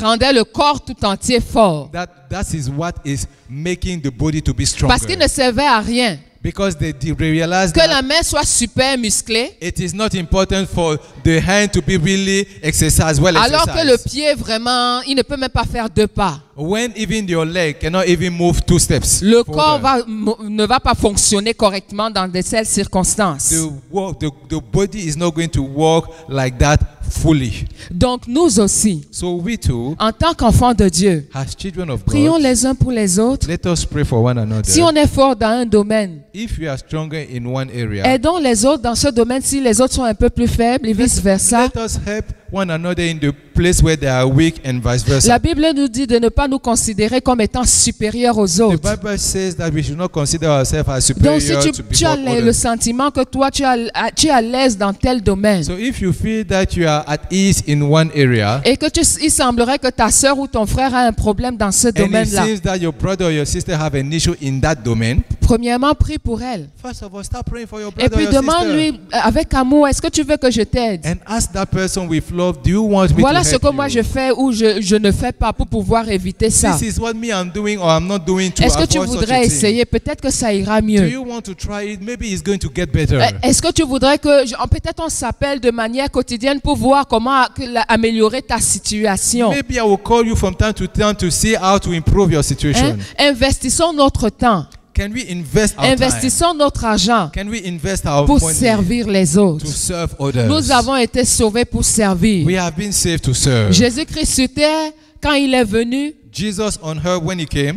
rendait le corps tout entier fort. that is what is making the body to be Parce qu'il stronger. ne servait à rien Because they realized que that la main soit super musclée, it is not important for the hand to be really exercised, well alors que le exercised. pied vraiment, il ne peut même pas faire 2 pas. When even your leg cannot even move 2 steps. Le forward. corps ne va pas fonctionner correctement dans de telles circonstances. The body is not going to work like that fully. Donc nous aussi, So we too, en tant qu'enfants de Dieu, as children of prions God, les uns pour les autres. let us pray for one another. Si on est fort dans un domaine, If you are stronger in one area, aidons les autres dans ce domaine si les autres sont un peu plus faibles et vice-versa. let us help one another in the place where they are weak and vice versa. La Bible nous dit de ne pas nous considérer comme étant supérieurs aux The autres. Bible says that we should not consider ourselves as Donc si superior to tu as people le others. sentiment que toi tu es à l'aise dans tel domaine So if you feel that you are at ease in one area, et que il semblerait que ta sœur ou ton frère a un problème dans ce and it domaine-là, seems that your brother or your sister have an issue in that domain, premièrement prie pour elle. first of all, start praying for your Et brother puis or your sister. demande-lui avec amour, est-ce que tu veux que je t'aide? And ask that person with love, do you want me Voilà to ce help que moi you? je fais ou je ne fais pas pour pouvoir éviter ça. This is what me I'm doing or I'm not doing to Est-ce que avoid tu such a voudrais thing. essayer? Peut-être que ça ira Do mieux. you want to try it? Maybe it's going to get better. Est-ce que tu voudrais que peut-être on s'appelle de manière quotidienne pour voir comment améliorer ta situation? Maybe I will call you from time to see how to improve your situation. Hein? Investissons notre temps. Can we invest our time? Investissons notre argent Can we invest our pour money servir les autres. to serve others? Nous avons été sauvés pour servir. We have been saved to serve. Jésus-Christ sur terre, quand il est venu, Jesus on earth, when he came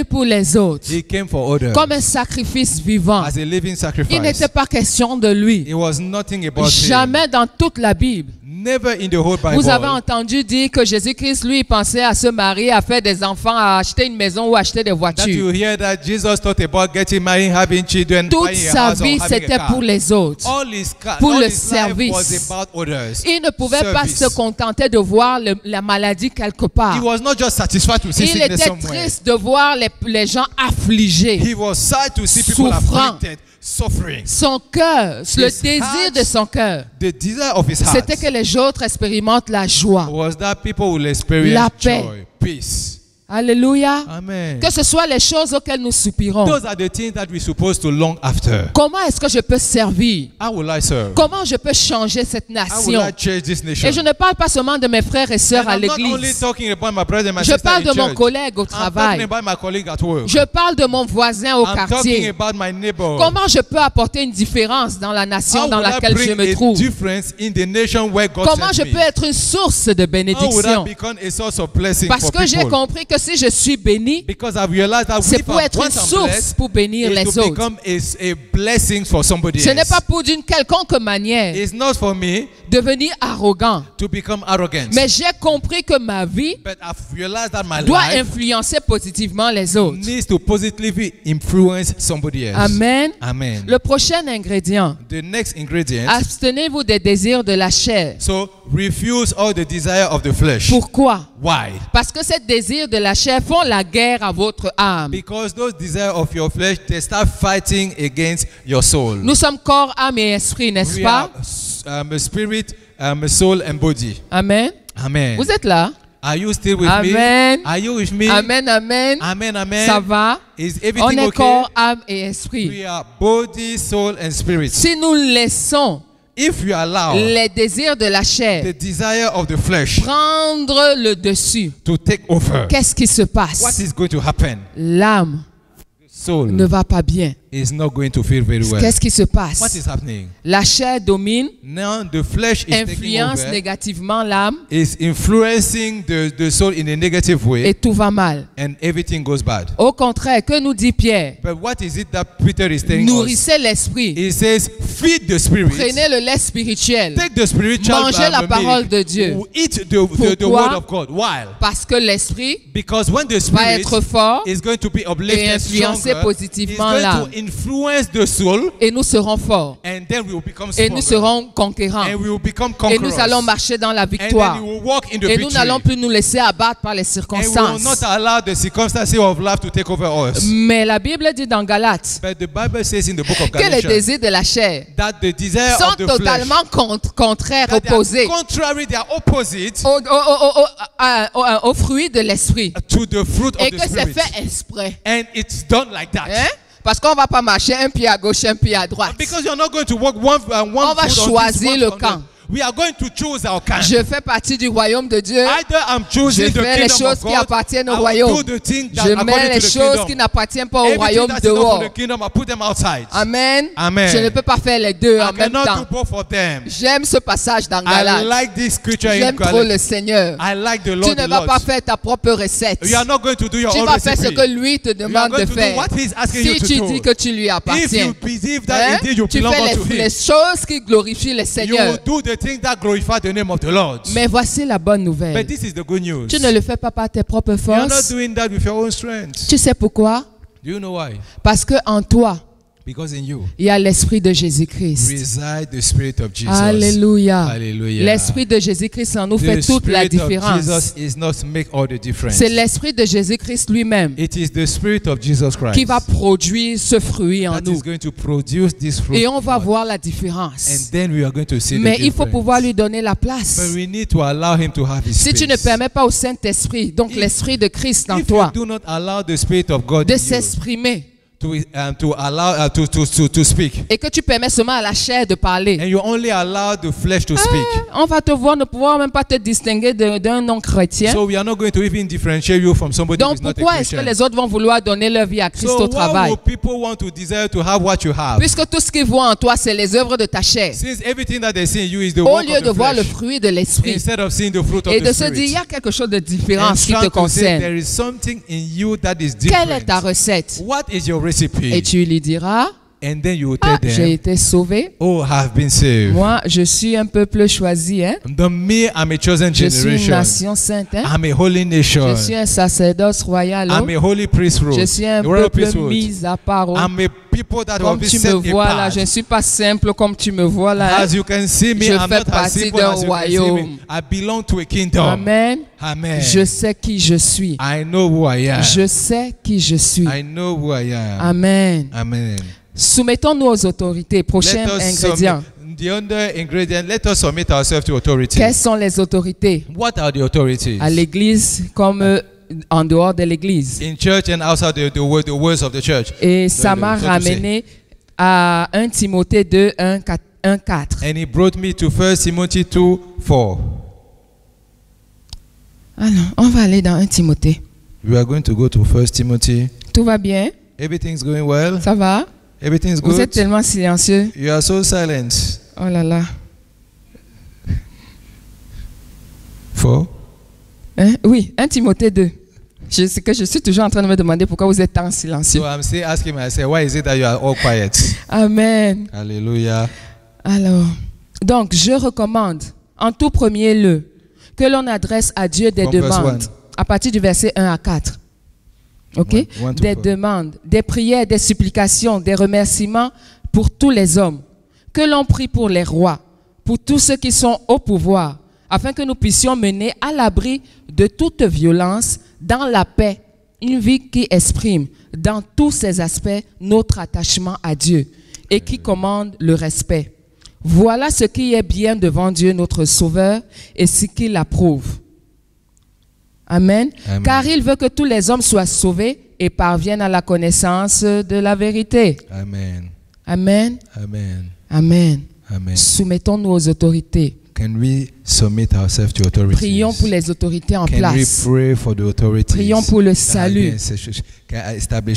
pour les autres, he came for others comme un sacrifice vivant. as a living Il sacrifice. n'était pas question de lui. It was nothing about him. Jamais dans toute la Bible. Never in the whole Bible. Vous avez entendu dire que Jésus-Christ, lui, pensait à se marier, à faire des enfants, à acheter une maison ou acheter des that voitures. you hear that Jesus thought about getting married, having children, Toute buying a sa house, or vie, having a c'était car. pour les autres. All his pour all le his service. life was about others. Il ne pouvait pas Service. se contenter de voir la maladie quelque part. He was not just satisfied to see Il sickness était somewhere. triste de voir les gens affligés. He was sad to see people Souffrant. afflicted, suffering. Son cœur, le His désir heart, de son cœur, The desire of his heart c'était que les autres expérimentent la joie. was that people will experience La paix. joy, peace. Alléluia. Amen. Que ce soit les choses auxquelles nous soupirons. Those are the things that we're supposed to long after. Comment est-ce que je peux servir? How will I serve? Comment je peux changer cette How will nation? I change this nation? Et je ne parle pas seulement de mes frères et sœurs And à I'm not only l'église. talking about my brother and my Je sister parle in de mon church. collègue au I'm talking travail. about my colleague at work. Je parle de mon voisin au I'm talking quartier. about my neighbor. Comment je peux apporter une différence dans la nation How dans will I laquelle je bring me a trouve? difference in the nation where God Comment sent je me? peux être une source de How would I bénédiction? become a source of blessing Parce for que j'ai people? compris que si je suis béni, Because I've realized that c'est if pour I être une once I'm source blessed, pour bénir it's les to autres. become a blessing for somebody Ce n'est else. pas pour d'une quelconque manière It's not for me devenir arrogant. to become arrogant. Mais j'ai compris que ma vie But I've realized that my doit life influencer positivement les autres. needs to positively influence somebody else. Amen. Amen. Le prochain ingrédient, The next ingredient. abstenez-vous des désirs de la chair. So refuse all the desire of the flesh. Pourquoi? Why? Parce que ces désirs de la chair font la guerre à votre âme. Because those desires of your flesh, they start fighting against your soul. Nous sommes corps, âme et esprit, n'est-ce We pas? are a spirit, soul and body. Amen. Amen. Vous êtes là? Are you still with Amen. me? Are you with me? Amen, amen. Amen, amen. Ça va? Is On everything est okay? corps, âme et esprit. We are body, soul, and spirit. Si nous laissons If you allow les désirs de la chair the desire of the flesh prendre le dessus, to take over, qu'est-ce qui se passe? what is going to happen? L'âme Soul ne va pas bien. is not going to feel very well. Qu'est-ce qui se passe? What is happening? La chair domine, Now the flesh is taking influence over, négativement l'âme is influencing the soul in a negative way, et tout va mal. and everything goes bad. Au contraire, que nous dit Pierre? But what is it that Peter is telling us? Nourrissez l'esprit. He says, feed the spirit. Prenez le lait spirituel. Take the spiritual Mangez la milk. parole de Dieu. Eat the Pourquoi? word of God. Why? Parce que l'esprit Because when the va spirit être fort is going to be et uplifted influencer stronger, it's positivement going l'âme. to influence the soul, Et nous serons forts. and then we will become Et nous stronger. serons conquérants. And we will become Et conquerors. nous allons marcher dans la And then victoire. we will walk in the Et nous victory. n'allons plus nous laisser abattre par les And we will circonstances. not allow the circumstances of life to take over us. Mais la Bible dit dans Galates But the Bible says in the book of que les Galatians désirs de la chair that the desire sont of the flesh, totalement contraires, that they are opposés contrary, they are opposite au fruit de l'esprit. to the fruit of Et the que c'est spirit. fait exprès. And it's done like that. Hein? Parce qu'on ne va pas marcher un pied à gauche, un pied à droite. Because you're not going to walk one On va foot on choisir this, one le foot on camp. that. We are going to choose our kind. Je fais partie du royaume de Dieu. Either I'm choosing Je the fais les kingdom choses of qui God, appartiennent au I will royaume. do the thing that Je according mets les to the choses kingdom. qui n'appartiennent pas au Everything royaume that's not dehors. for the kingdom, I put them outside. Amen. Amen. Je ne peux pas faire les deux en I même cannot temps. do both of them. J'aime ce passage dans I Galates. like this scripture in J'aime trop le Galatians. Seigneur. I like the Tu Lord ne a vas lot. pas faire ta propre recette. You are not going to do your Tu own vas faire ce recipe. que lui te You are demande going de to do faire. what he's asking you Si to tu do. dis que tu lui If you appartiens, believe that hein, indeed you tu belong fais unto les him, choses qui glorifient le you will Seigneur. do the things that glorify the name of the Lord. Mais voici la bonne nouvelle. But this is the good news. Tu ne le fais pas par tes propres You are not forces. doing that with your own strength. Tu sais pourquoi? Do you know why? Parce que en toi, Because in you il y a l'esprit de Jésus-Christ. reside the Spirit of Jesus. Alléluia. Hallelujah. L'esprit de Jésus-Christ en nous The fait toute la Spirit of différence. Jesus is not make all the difference. C'est l'esprit de Jésus-Christ lui-même It is the Spirit of Jesus Christ qui va produire ce fruit en that nous. is going to produce this fruit. Et on va out. voir la And différence. then we are going to see Mais the il faut difference. pouvoir lui donner la place. But we need to allow him to have his Si tu ne space. permets pas au Saint-Esprit, donc If- l'esprit de Christ en If toi, you do not allow the Spirit of God de in you s'exprimer, to allow to speak, et que tu permets seulement à la chair de parler, and you only allow the flesh to speak, on va te voir, ne pouvoir même pas te distinguer d'un non-chrétien. so we are not going to even differentiate you from somebody who Donc is not a pourquoi est-ce que Christian. les autres vont vouloir donner leur vie à Christ So au why travail? would people want to desire to have what you have? Puisque tout ce qu'ils voient en toi, c'est les œuvres de ta chair. Since everything that they see in you is the Au work lieu of de the voir le flesh, fruit de l'esprit instead of seeing the fruit of et the de se dire, Spirit, il y a quelque chose de différent and qui te trying to say concerne. there is something in you that is Quelle est ta different. recette? What is your recipe? Et tu lui diras, And then you will ah, tell j'ai them, été sauvé. oh, I have been saved. Moi, je suis un peuple choisi. Hein? Me, I'm a chosen Je suis une generation. nation sainte. Hein? I'm a holy nation. Je suis un sacerdoce royal. Oh. I'm a holy priesthood. Je suis un a royal peuple priesthood. mis à part. Oh. I'm a people that Comme will be tu set me vois là, apart. je ne suis pas simple comme tu me vois là. Hein? As you can see me, Je I'm fais not as partie simple d'un as you can see royaume. me. I belong to a kingdom. Amen. Amen. Je sais qui je suis. I know who I am. Je sais qui je suis. I know who I am. Amen. Amen. Soumettons-nous aux autorités. Prochain ingrédient. The other ingredient, let us submit ourselves to authority. Quelles sont les autorités? What are the authorities? À l'église comme en dehors de l'église. In church and outside the words of the church. Et ça m'a so to ramené à 1 Timothée 2, 1, 4. And he brought me to 1 Timothy 2:4. Alors, on va aller dans 1 Timothée. We are going to go to 1 Timothy. Tout va bien? Everything's going well? Ça va? Everything's Vous êtes good? tellement silencieux. You are so silent. Oh là là. 4. Hein? Oui, 1 Timothée 2. Je suis toujours en train de me demander pourquoi vous êtes tant silencieux. So I'm still asking myself, why is it that you are all quiet? Amen. Hallelujah. Alors, donc, je recommande en tout premier lieu que l'on adresse à Dieu des From verse demandes. 1. À partir du verset 1 à 4. OK? One to Des four. demandes, des prières, des supplications, des remerciements pour tous les hommes. Que l'on prie pour les rois, pour tous ceux qui sont au pouvoir, afin que nous puissions mener à l'abri de toute violence, dans la paix, une vie qui exprime dans tous ses aspects notre attachement à Dieu et qui commande le respect. Voilà ce qui est bien devant Dieu notre Sauveur et ce qu'il approuve. Amen. Amen. Car il veut que tous les hommes soient sauvés et parviennent à la connaissance de la vérité. Amen. Amen. Amen. Amen. Amen. Soumettons-nous aux autorités. Can we submit ourselves to authorities? Prions pour les autorités en Can place. we pray for the authorities? Prions pour le salut.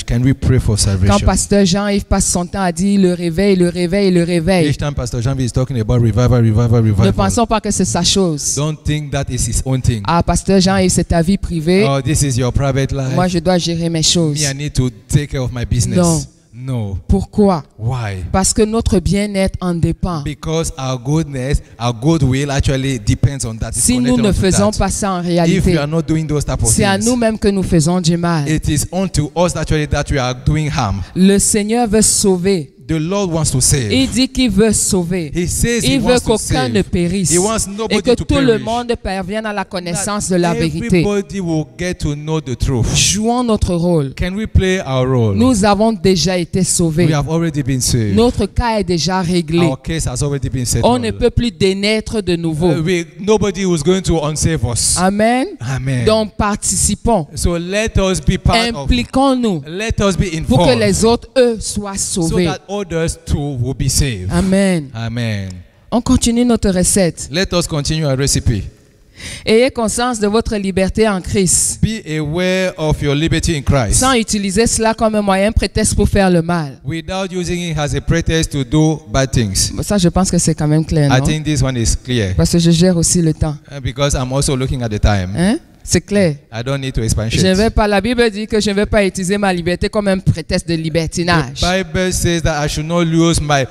Can we pray for Quand salvation? pasteur Jean-Yves passe son temps à dire le réveil, le réveil, le réveil, Each time Pastor Jean is talking about revival, ne pensons pas que c'est sa chose. Don't think that is his own thing. Ah, pasteur Jean-Yves, c'est ta vie privée. Oh, this is your private life. Moi, je dois gérer mes choses. Me, I need to take care of my business. Non. No. Pourquoi? Why? Parce que notre bien-être en dépend. Because our goodness, our goodwill actually depends on that. It's Si nous connected ne onto faisons that. pas ça en If réalité, we are not doing those type of c'est à things, nous-mêmes que nous faisons du mal. it is unto us actually that we are doing harm. Le Seigneur veut sauver. The Lord wants to save. Il dit qu'il veut sauver. He says he Il veut wants to qu'aucun ne save. périsse He wants et nobody que to tout le perish. monde parvienne à la connaissance de That la vérité. everybody will get to know the truth. Jouons notre rôle. Can we play our role? Nous avons déjà été We sauvés. have already been saved. Notre cas est déjà réglé. Our case has already been settled. On ne peut plus dénaître de nouveau. Nobody was going to unsave us. Amen. Amen. Donc participons. So let us be part of. Impliquons-nous Let us be pour que involved. les autres, eux, soient So sauvés. that others too will be saved. Amen. Amen. On continue notre recette. Let us continue our recipe. Ayez conscience de votre liberté en Christ, Be aware of your liberty in Christ. sans utiliser cela comme un moyen prétexte pour faire le mal. Without using it as a pretext to do bad things. Ça, je pense que c'est quand même clair, I non? think this one is clear. Parce que je gère aussi le temps. Because I'm also looking at the time. Hein? C'est clair. I don't need to expatiate. Je ne vais pas, la Bible dit que je ne vais pas utiliser ma liberté comme un prétexte de libertinage. The Bible says that I should not use my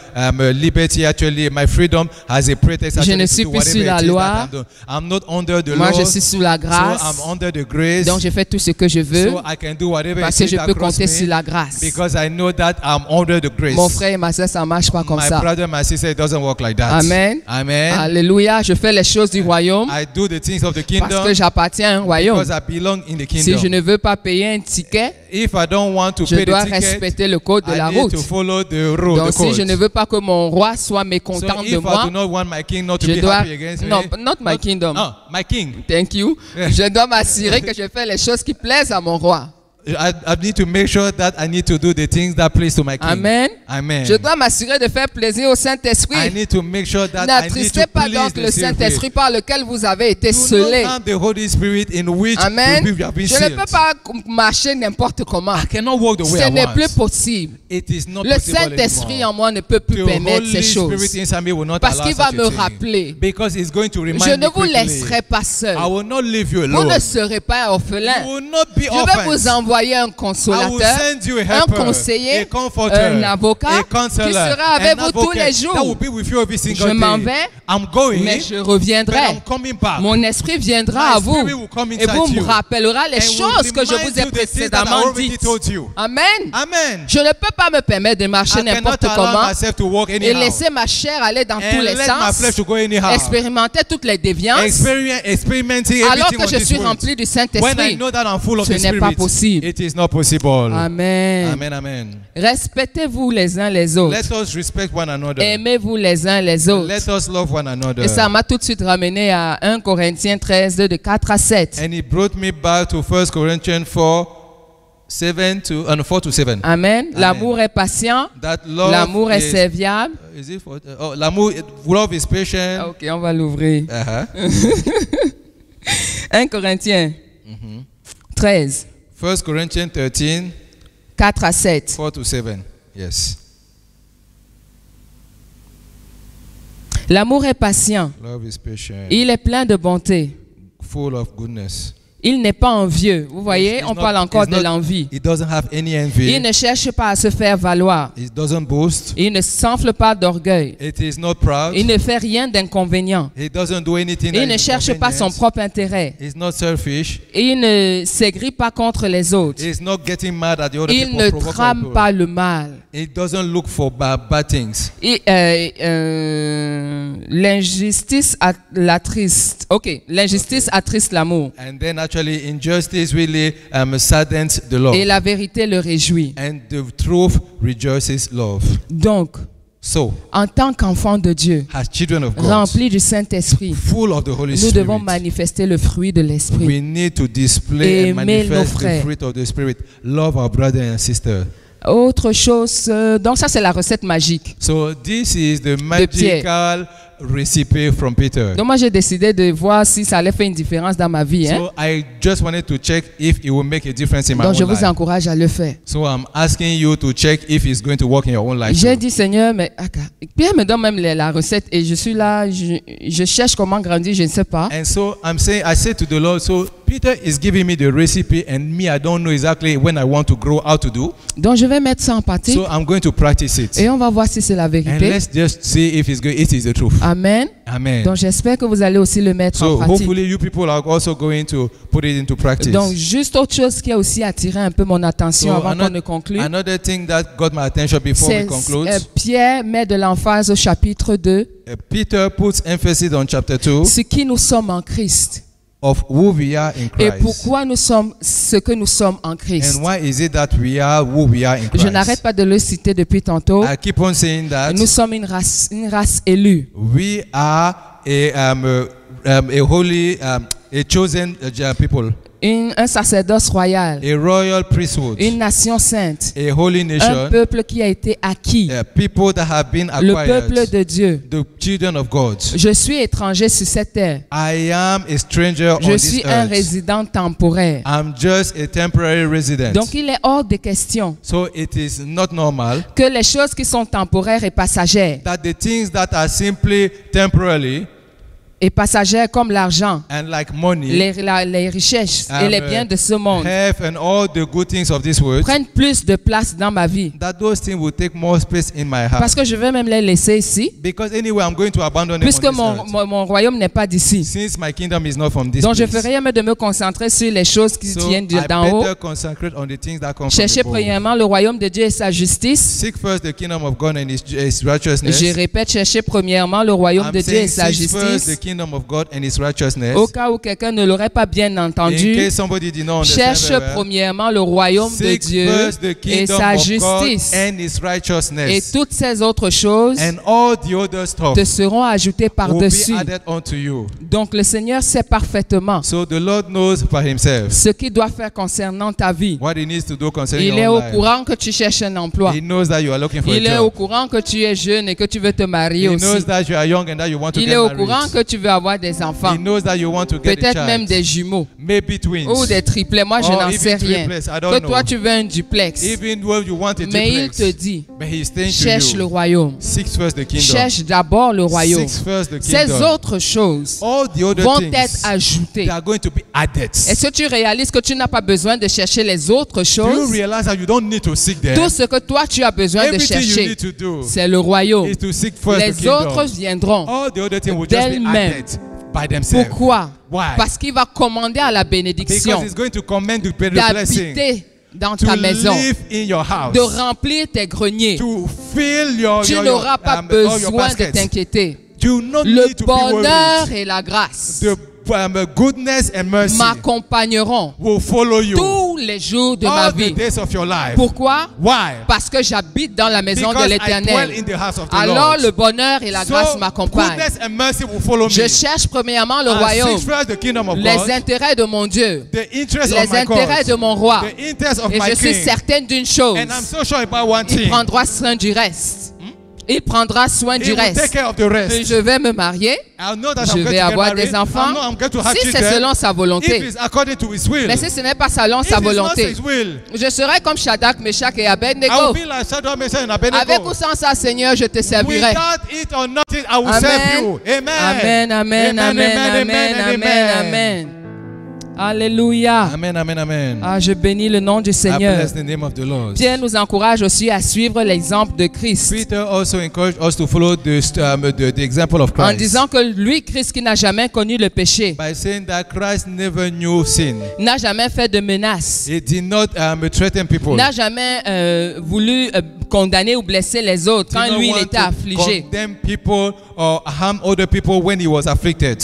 liberty, actually, my freedom as a pretext. Je ne actually, suis to do plus sur whatever la it is loi. that I'm doing. I'm not under the Moi, law. je suis sous la So grâce. I'm under the grace. Donc, je fais tout ce que je veux So I can do whatever parce it que is je that peux cross compter me, sur la grâce. because I know that I'm under the grace. Mon frère et ma soeur, ça ne marche pas comme My ça. brother, my sister, it doesn't work like that. Amen. Amen. Alléluia. Je fais les choses du royaume I do the things of the parce kingdom que j'appartiens à un royaume. because I belong in the Si kingdom. je ne veux pas payer un ticket, If I don't want to je pay dois the ticket, respecter le code de la I need route. to follow the rule, Donc, the si code. je ne veux pas que mon roi soit So mécontent de if I moi, do not want my king not to je be dois... happy against me, Non, not my kingdom. no, my king. Thank you. Je dois m'assurer que je fais les choses qui plaisent à mon roi. I need to make sure that I need to do the things that please to my king. Amen. Amen. Je dois m'assurer de faire plaisir au I Saint-Esprit. need to make sure that I need N'attristez to pas please donc the le Saint-Esprit Spirit. par lequel vous avez été Do not scellés. harm the Holy Spirit in which Amen. we have been Je ne sealed. peux pas marcher n'importe comment. I cannot walk the way Ce I n'est want. plus possible. It is not Le possible Saint-Esprit anymore. en moi ne peut plus The permettre ces Holy choses. Spirit inside me will not Parce allow qu'il va such me a thing. rappeler. Because it's going to remind Je me ne vous quickly. laisserai pas seul. I will not leave you Vous alone. ne serez pas orphelin. You will not be Je vais vous orphans. envoyer un I will consolateur, send you a un helper, conseiller, a comforter, un avocat a counselor, qui sera avec an vous tous les advocate that jours. will be with you every single Je m'en day. vais, I'm going, mais je but reviendrai. I'm coming back. Mon esprit viendra My à vous spirit will come et inside vous me you rappellera les and will choses que je remind vous ai you the things that I précédemment already dites. told you. Amen. Amen. Je ne peux pas me permettre de marcher I cannot n'importe allow comment myself to walk et anyhow. laisser ma chair aller dans tous And les let my sens, flesh to go anyhow. expérimenter toutes les déviances, Experimenting alors everything que on je this suis world. rempli du When I Saint-Esprit. know that I'm full of Ce the n'est pas Spirit, possible. it is not possible. Amen. Amen, amen. Respectez-vous les uns les autres. Let us respect one another. Aimez-vous les uns les autres. Let us love one another. Et ça m'a tout de suite ramené à 1 Corinthiens 13, de 4 à 7. And it brought me back to 1 Corinthians 4, 4 to 7. Amen. L'amour est patient. That love L'amour est is, serviable. is it for, l'amour, love is patient. Ah, ok, on va l'ouvrir. 1 Corinthiens 13, 1 Corinthians 13, 4 à 7. 4 to 7. Yes. L'amour est patient. Love is patient. Il est plein de bonté. Full of goodness. Il n'est pas envieux. Vous voyez, It's on not- parle encore it's de not- l'envie. It doesn't have any envy. Il ne cherche pas à se faire valoir. It doesn't boast. Il ne s'enfle pas d'orgueil. It is not proud. Il ne fait rien d'inconvénient. It doesn't do anything that Il ne is cherche pas son inconvenient. propre intérêt. It's not selfish. Il ne s'aigrit pas contre les autres. It's not getting mad at the other Il people. ne provoke other trame people. pas le mal. It doesn't look for bad things. L'injustice attriste. Ok, l'injustice attriste l'amour. And then actually injustice really saddens the love. Et la vérité le réjouit. And the truth rejoices love. Donc, So, en tant qu'enfants de Dieu, as children of God, remplis du Saint-Esprit, full of the Holy nous Spirit, devons manifester le fruit de l'Esprit. we need to display and Aimer nos manifest the frères. fruit of the Spirit. Love our brother and sister. Autre chose, donc ça c'est la recette magique. So this is the Pierre. magical recipe from Peter. Donc moi j'ai décidé de voir si ça allait faire une différence dans ma vie. Hein? So I just wanted to check if it will make a difference in my Donc je own vous life. encourage à le faire. So I'm asking you to check if it's going to work in your own life. J'ai too. dit Seigneur, mais Pierre me donne même la recette et je suis là, je cherche comment grandir, je ne sais pas. And so I said to the Lord, so Peter is giving me the recipe and me, I don't know exactly when I want to grow, how to do. Donc je vais mettre ça en pratique So I'm going to practice it. et on va voir si c'est la And vérité. let's just see if it is the truth. Amen. Amen. Donc j'espère que vous allez aussi le mettre So en pratique. hopefully you people are also going to put it into practice. Donc juste autre chose qui a aussi attiré un peu mon attention So avant qu'on ne conclue. another thing that got my attention before we C'est conclude. Pierre met de l'emphase au chapitre 2, Peter puts emphasis on chapter 2 ce qui nous sommes en Christ. of who we are in Et Christ. pourquoi nous sommes ce que nous sommes en Christ. And why is it that we are who we are in Je n'arrête Christ? pas de le citer depuis tantôt. I keep on saying that Nous sommes une race élue. we are a holy, a chosen people, Un sacerdoce royal. a royal priesthood, Une nation sainte. a holy Un nation, peuple qui a été acquis. people that have been Le peuple acquired, de Dieu. the children of God. Je suis étranger sur cette terre. I am a stranger on Je this suis un earth. résident temporaire. I'm just a temporary resident. Donc il est hors de question So it is not normal que les choses qui sont temporaires et passagères, that the things that are simply temporarily comme l'argent, and like money, les richesses et les biens de ce monde health and all the good things of this world, prennent plus de place dans ma vie. that those things will take more space in my heart. Parce que je vais même les laisser ici, Because anyway, I'm going to abandon them puisque on this earth. mon royaume n'est pas d'ici. Since my kingdom is not from this Donc je place. ferai mieux de me concentrer sur les choses qui So viennent I d'en haut. better concentrate on the things that come Cherchez from above. premièrement le royaume de Dieu et sa justice. Seek first the kingdom of God and his righteousness. Je répète, cherchez premièrement le royaume I'm de Dieu et saying sa seek first the justice. kingdom of God and his righteousness. Au cas où quelqu'un ne l'aurait pas bien In entendu, case somebody did not understand cherche very well, premièrement le royaume de seek Dieu first the et kingdom sa of God justice. and his Et righteousness. toutes ces autres choses And all the other stuff te seront ajoutées will be par-dessus. added unto you. Donc le Seigneur sait parfaitement So the Lord knows by himself ce qu'il doit faire concernant ta vie. what he needs to do concerning Il est your au life. courant que tu cherches un emploi. He knows that you are looking for Il a est au job. courant que tu es jeune et que tu veux te marier He knows aussi. that you are young and that you want to Il get est au married. courant que tu veux avoir des enfants. He knows that you want to get a Peut-être child. même des jumeaux Maybe twins. ou des triplets. Moi, je Or n'en even sais rien. triplets, I don't Que know. toi, tu veux un duplex. Even though you want a Mais il duplex, te dit, but he's saying cherche to le you, royaume. seek first the kingdom. Cherche d'abord le royaume. Seek first the Ces kingdom. autres choses All the other vont things, être ajoutées. they are going to be added. Est-ce que tu réalises que tu n'as pas besoin de chercher les autres Do you choses? realize that you don't need to seek them? Tout ce que toi, tu as besoin de Everything you chercher, need to do c'est le royaume. is to seek first the Les kingdom. autres viendront. All the other things will just be d'elles-mêmes. added by themselves. Pourquoi? Why? Parce qu'il va commander à la bénédiction Because it's going to command the blessing d'habiter dans to ta maison, live in your house, de remplir tes greniers. to fill your Tu n'auras pas all your besoin de baskets. t'inquiéter. Do not Le need to be worried. bonheur et la grâce The goodness and mercy m'accompagneront will follow you tous les jours de ma all the vie. days of your life. Pourquoi? Why? Parce que j'habite dans la maison Because de I dwell l'Éternel. in the house of the Alors Lord. le bonheur et la grâce So m'accompagnent. goodness and mercy will follow me. Je cherche premièrement le I royaume, seek first the kingdom of les God, intérêts de mon Dieu, the interest les of my intérêts cause, de mon roi. the interest of Et my je suis king. certaine d'une chose, And I'm so sure about one il thing. prendra soin du reste. Il prendra soin He du will take reste. care of the rest. Je vais me marier, I know that je I'm going vais to get avoir married. des enfants, I know I'm going to have si c'est children. selon sa If volonté. it's according to his will. Mais si ce n'est pas selon If sa it's not volonté, his will, je serai comme Shadrach, Meshach et I will Abednego. be like Shadrach, Meshach, and Abednego. Avec ou sans ça, Seigneur, je te servirai. Without it or nothing, I will Amen. serve you. Amen. Amen, amen, amen, amen, amen, amen. Alléluia. Amen, amen, amen. Ah, je bénis le nom du I Seigneur. bless the name of the Lord. Pierre nous encourage aussi à suivre l'exemple de Christ. Peter also encouraged us to follow the example of En Christ disant que lui, Christ, qui n'a jamais connu le péché, by saying that Christ never knew sin. n'a jamais fait de menaces, He did not threaten people. n'a jamais voulu condamner ou blesser les autres Did quand not lui, il want était to affligé. condemn people or harm other people when he was afflicted.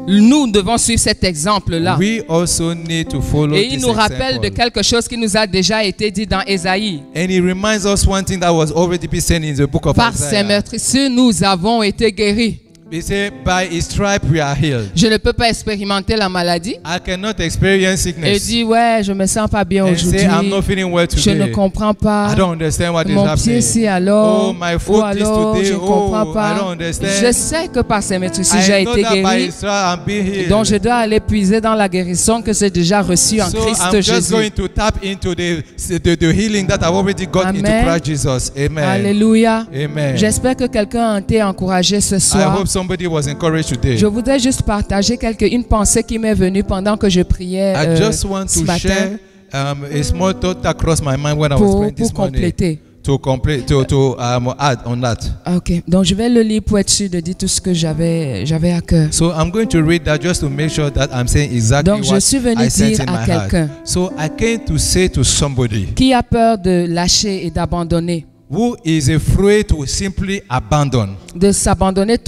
nous devons suivre cet exemple-là. We also need to follow Et il this nous rappelle de example. quelque chose qui nous a déjà été dit dans Ésaïe. And he reminds us one thing that was already been said in the book of Par ses Isaiah. meurtrissures, nous avons été guéris. He said, by his stripe we are healed. Je ne peux pas expérimenter la maladie I cannot experience et sickness dire ouais, je me sens pas bien and say I'm aujourd'hui. not feeling well Je ne today. comprends pas. I don't understand what is Mon pied happening. si alors, Oh, my ou foot is alors today. je ne comprends Oh, I pas. don't understand. Je sais que par ses meurtrissures j'ai I know été that by guéri. his stripe I'm being healed. Donc je dois aller puiser dans la guérison que j'ai déjà reçue en So Christ I'm just Jésus. going to tap into the healing that I've already got into Amen. Christ Jesus. Amen. Alléluia. Amen. J'espère que quelqu'un a été encouragé ce I soir. hope somebody was encouraged today. Je voudrais juste partager une pensée qui m'est venue pendant que je priais I just want ce to matin share a small thought that crossed my mind when I was praying pour this morning. compléter. To add on that. Ok, donc je vais le lire pour être sûr de dire tout ce que j'avais à cœur. So I'm going to read that just to make sure that I'm saying exactly Donc je what suis venu I sense dire in à my quelqu'un heart. So I came to say to somebody qui a peur de lâcher et d'abandonner, who is afraid to simply abandon. d'abandonner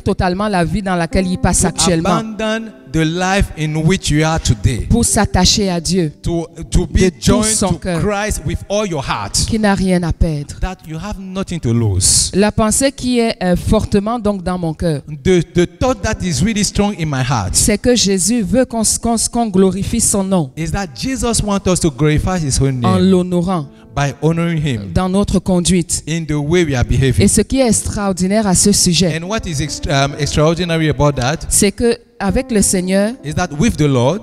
totalement la vie dans laquelle il passe To actuellement abandon the life in which you are today. pour s'attacher à Dieu, To be de tout joined son to cœur. Christ with all your heart. qui n'a rien à perdre. That you have nothing to lose. La pensée qui est fortement donc dans mon cœur, The thought that is really strong in my heart c'est que Jésus veut qu'on glorifie son nom is that Jesus wants us to glorify his own en name l'honorant by honoring him dans notre conduite. in the way we are behaving. Et ce qui est extraordinaire à ce sujet, And what is extraordinary about that c'est que avec le Seigneur, is that with the Lord,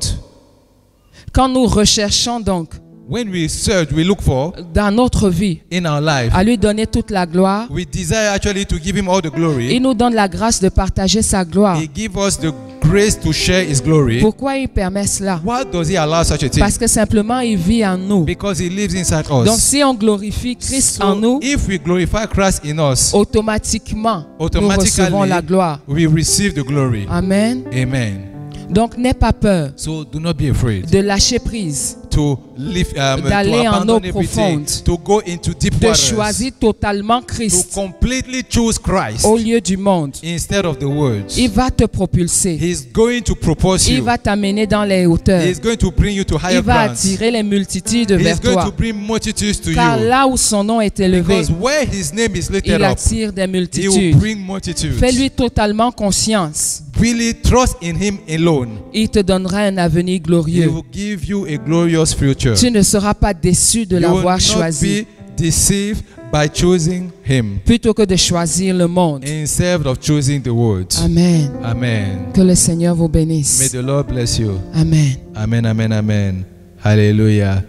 quand nous recherchons donc when we search, we look for dans notre vie in our life, à lui donner toute la gloire, we desire actually to give him all the glory. il nous donne la grâce de partager sa gloire. He gives us the grace to share his glory. Pourquoi il permet cela? Why does he allow such a thing? Parce que simplement il vit en nous. Because he lives inside us. Donc si on glorifie Christ en So nous, if we glorify Christ in us, automatiquement nous recevons la gloire. we receive the glory. Amen. Amen. Donc n'aie pas peur So do not be afraid de lâcher prise, to live, d'aller to en abandon eau everything, profonde, to go into deep de waters, choisir totalement to Christ completely choose Christ au lieu du monde. instead of the world. Il va te propulser. He's going to propose Il you. va t'amener dans les hauteurs. He's going to bring you to higher Il va grounds. attirer les multitudes He's vers going to toi. bring multitudes to Car you. là où son nom est élevé, Because where his name is lifted il up, attire des he will multitudes. bring multitudes. Fais-lui totalement confiance. Really trust in him alone. Il te donnera un avenir He glorieux. will give you a glorious future. Tu ne seras pas déçu de You will l'avoir not choisi. be deceived by choosing him Plutôt que de choisir le monde. instead of choosing the world. Amen. Amen. Que le Seigneur vous May bénisse. the Lord bless you. Amen. Amen, amen, amen. Hallelujah.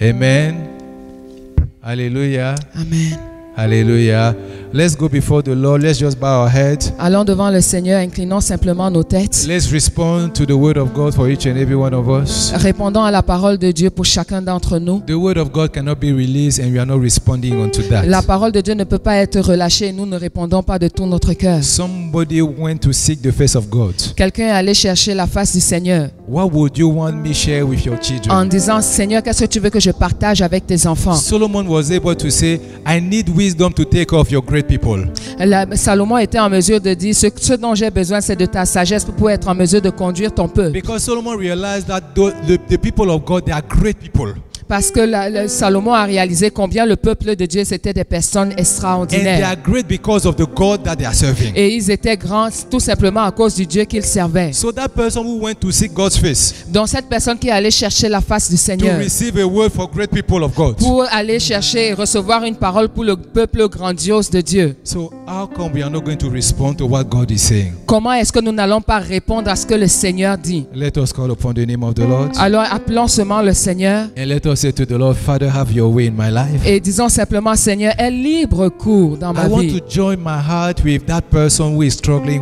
Amen. Hallelujah. Amen. Hallelujah. Let's go before the Lord. Let's just bow our heads. Allons devant le Seigneur, inclinons simplement nos têtes. Let's respond to the word of God for each and every one of us. Répondons à la parole de Dieu pour chacun d'entre nous. The word of God cannot be released and we are not responding unto La that. parole de Dieu ne peut pas être relâchée et nous ne répondons pas de tout notre cœur. Somebody went to seek the face of God. Quelqu'un est allé chercher la face du Seigneur What would you want me share with your en children? disant, Seigneur, qu'est-ce que tu veux que je partage avec tes enfants? Solomon was able to say, I need wisdom to take care of your great people. Salomon était en mesure de dire, ce dont j'ai besoin, c'est de ta sagesse pour être en mesure de conduire ton peuple. Because Solomon realized that the people of God, they are great people. Parce que Salomon a réalisé combien le peuple de Dieu, c'était des personnes And they extraordinaires. are great because of the God that they are serving. Et ils étaient grands tout simplement à cause du Dieu qu'ils servaient. So that person who went to seek God's face, Donc cette personne qui est allée chercher la face du to Seigneur receive a word for great people of God. pour aller chercher et recevoir une parole pour le peuple grandiose de Dieu. So how come we are not going to respond to what God is saying? Comment est-ce que nous n'allons pas répondre à ce que le Seigneur dit? Let us call upon the name of the Lord. Alors appelons seulement le Seigneur And let us say to the Lord, Father, have your way in my life. et disons simplement, Seigneur, aie libre cours dans ma I want vie. to join my heart with that person who is struggling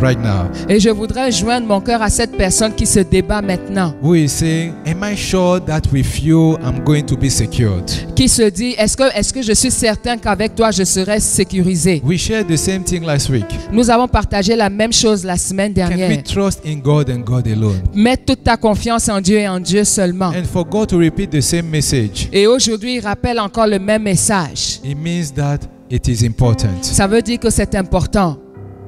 right now. Et je voudrais joindre mon cœur à cette personne qui se débat maintenant, Who is saying, am I sure that with you I'm going to be secured? qui se dit, est-ce que je suis certain qu'avec toi je serai sécurisé? We shared the same thing last week. Nous avons partagé la même chose la semaine Can we dernière. trust in God and God alone? Mets toute ta confiance en Dieu et en Dieu seulement. And for God to repeat the same message, Et aujourd'hui, il rappelle encore le même message. it means that it is important. Ça veut dire que c'est important.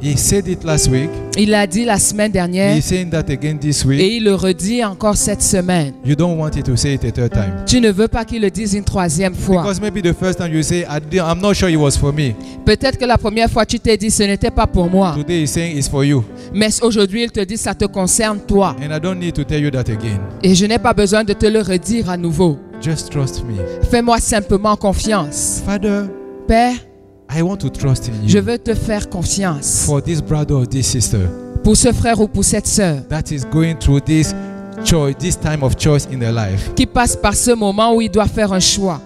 He said it last week. Il l'a dit la semaine dernière. He's saying that again this week. Et il le redit encore cette semaine. You don't want it to say it a third time. Tu ne veux pas qu'il le dise une troisième fois. Because maybe the first time you say, I'm not sure it was for me. Peut-être que la première fois tu t'es dit ce n'était pas pour moi. Today he's saying it's for you. Mais aujourd'hui il te dit ça te concerne toi. And I don't need to tell you that again. Et je n'ai pas besoin de te le redire à nouveau. Just trust me. Fais-moi simplement confiance. Father, Père, I want to trust in you. je veux te faire confiance. For this brother or this sister Pour ce frère ou pour cette sœur that is going through this choice, this time of choice in their life. qui passe par ce moment où il doit faire un choix.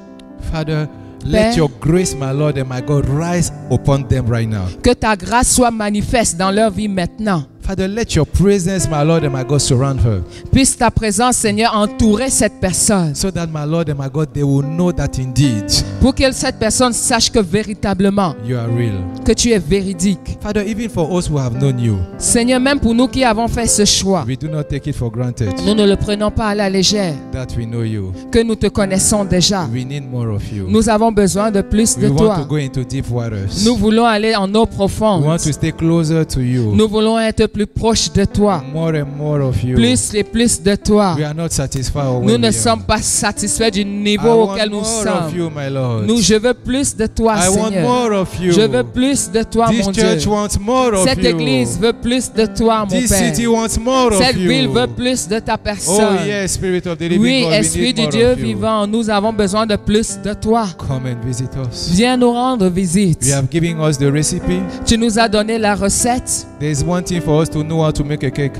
Father, Père, let your grace, my Lord and my God, rise upon them right now. que ta grâce soit manifeste dans leur vie maintenant. Father, let your presence, my Lord and my God, surround her. Puisse ta présence, Seigneur, entourer cette personne. So that, my Lord and my God, they will know that indeed Pour que cette personne sache que véritablement, you are real. que tu es véridique. Father, even for us who have known you, Seigneur, même pour nous qui avons fait ce choix, we do not take it for granted nous ne le prenons pas à la légère, that we know you. que nous te connaissons déjà. We need more of you. Nous avons besoin de plus de We want to toi. go into deep waters. Nous voulons aller en eau We profonde. want to stay closer to you. Nous voulons être plus proches de toi. More and more of you. Plus et plus de toi. We are not satisfied where Nous we ne are. sommes pas satisfaits du I niveau want auquel nous more of sommes. you, my Lord. Je veux plus de toi, I want Seigneur. more of you. Je veux plus de toi, This mon church Dieu. wants more of Cette you. église veut plus de toi, mon This Père. city wants more of Cette you. ville veut plus de ta Oh personne. yes, Spirit of the living Oui, God, we Esprit need du more Dieu of you. vivant, nous avons besoin de plus de toi. Come and visit us. Viens nous rendre visite. You have given us the recipe. Tu nous as donné la recette. There's one thing for us to know how to make a cake.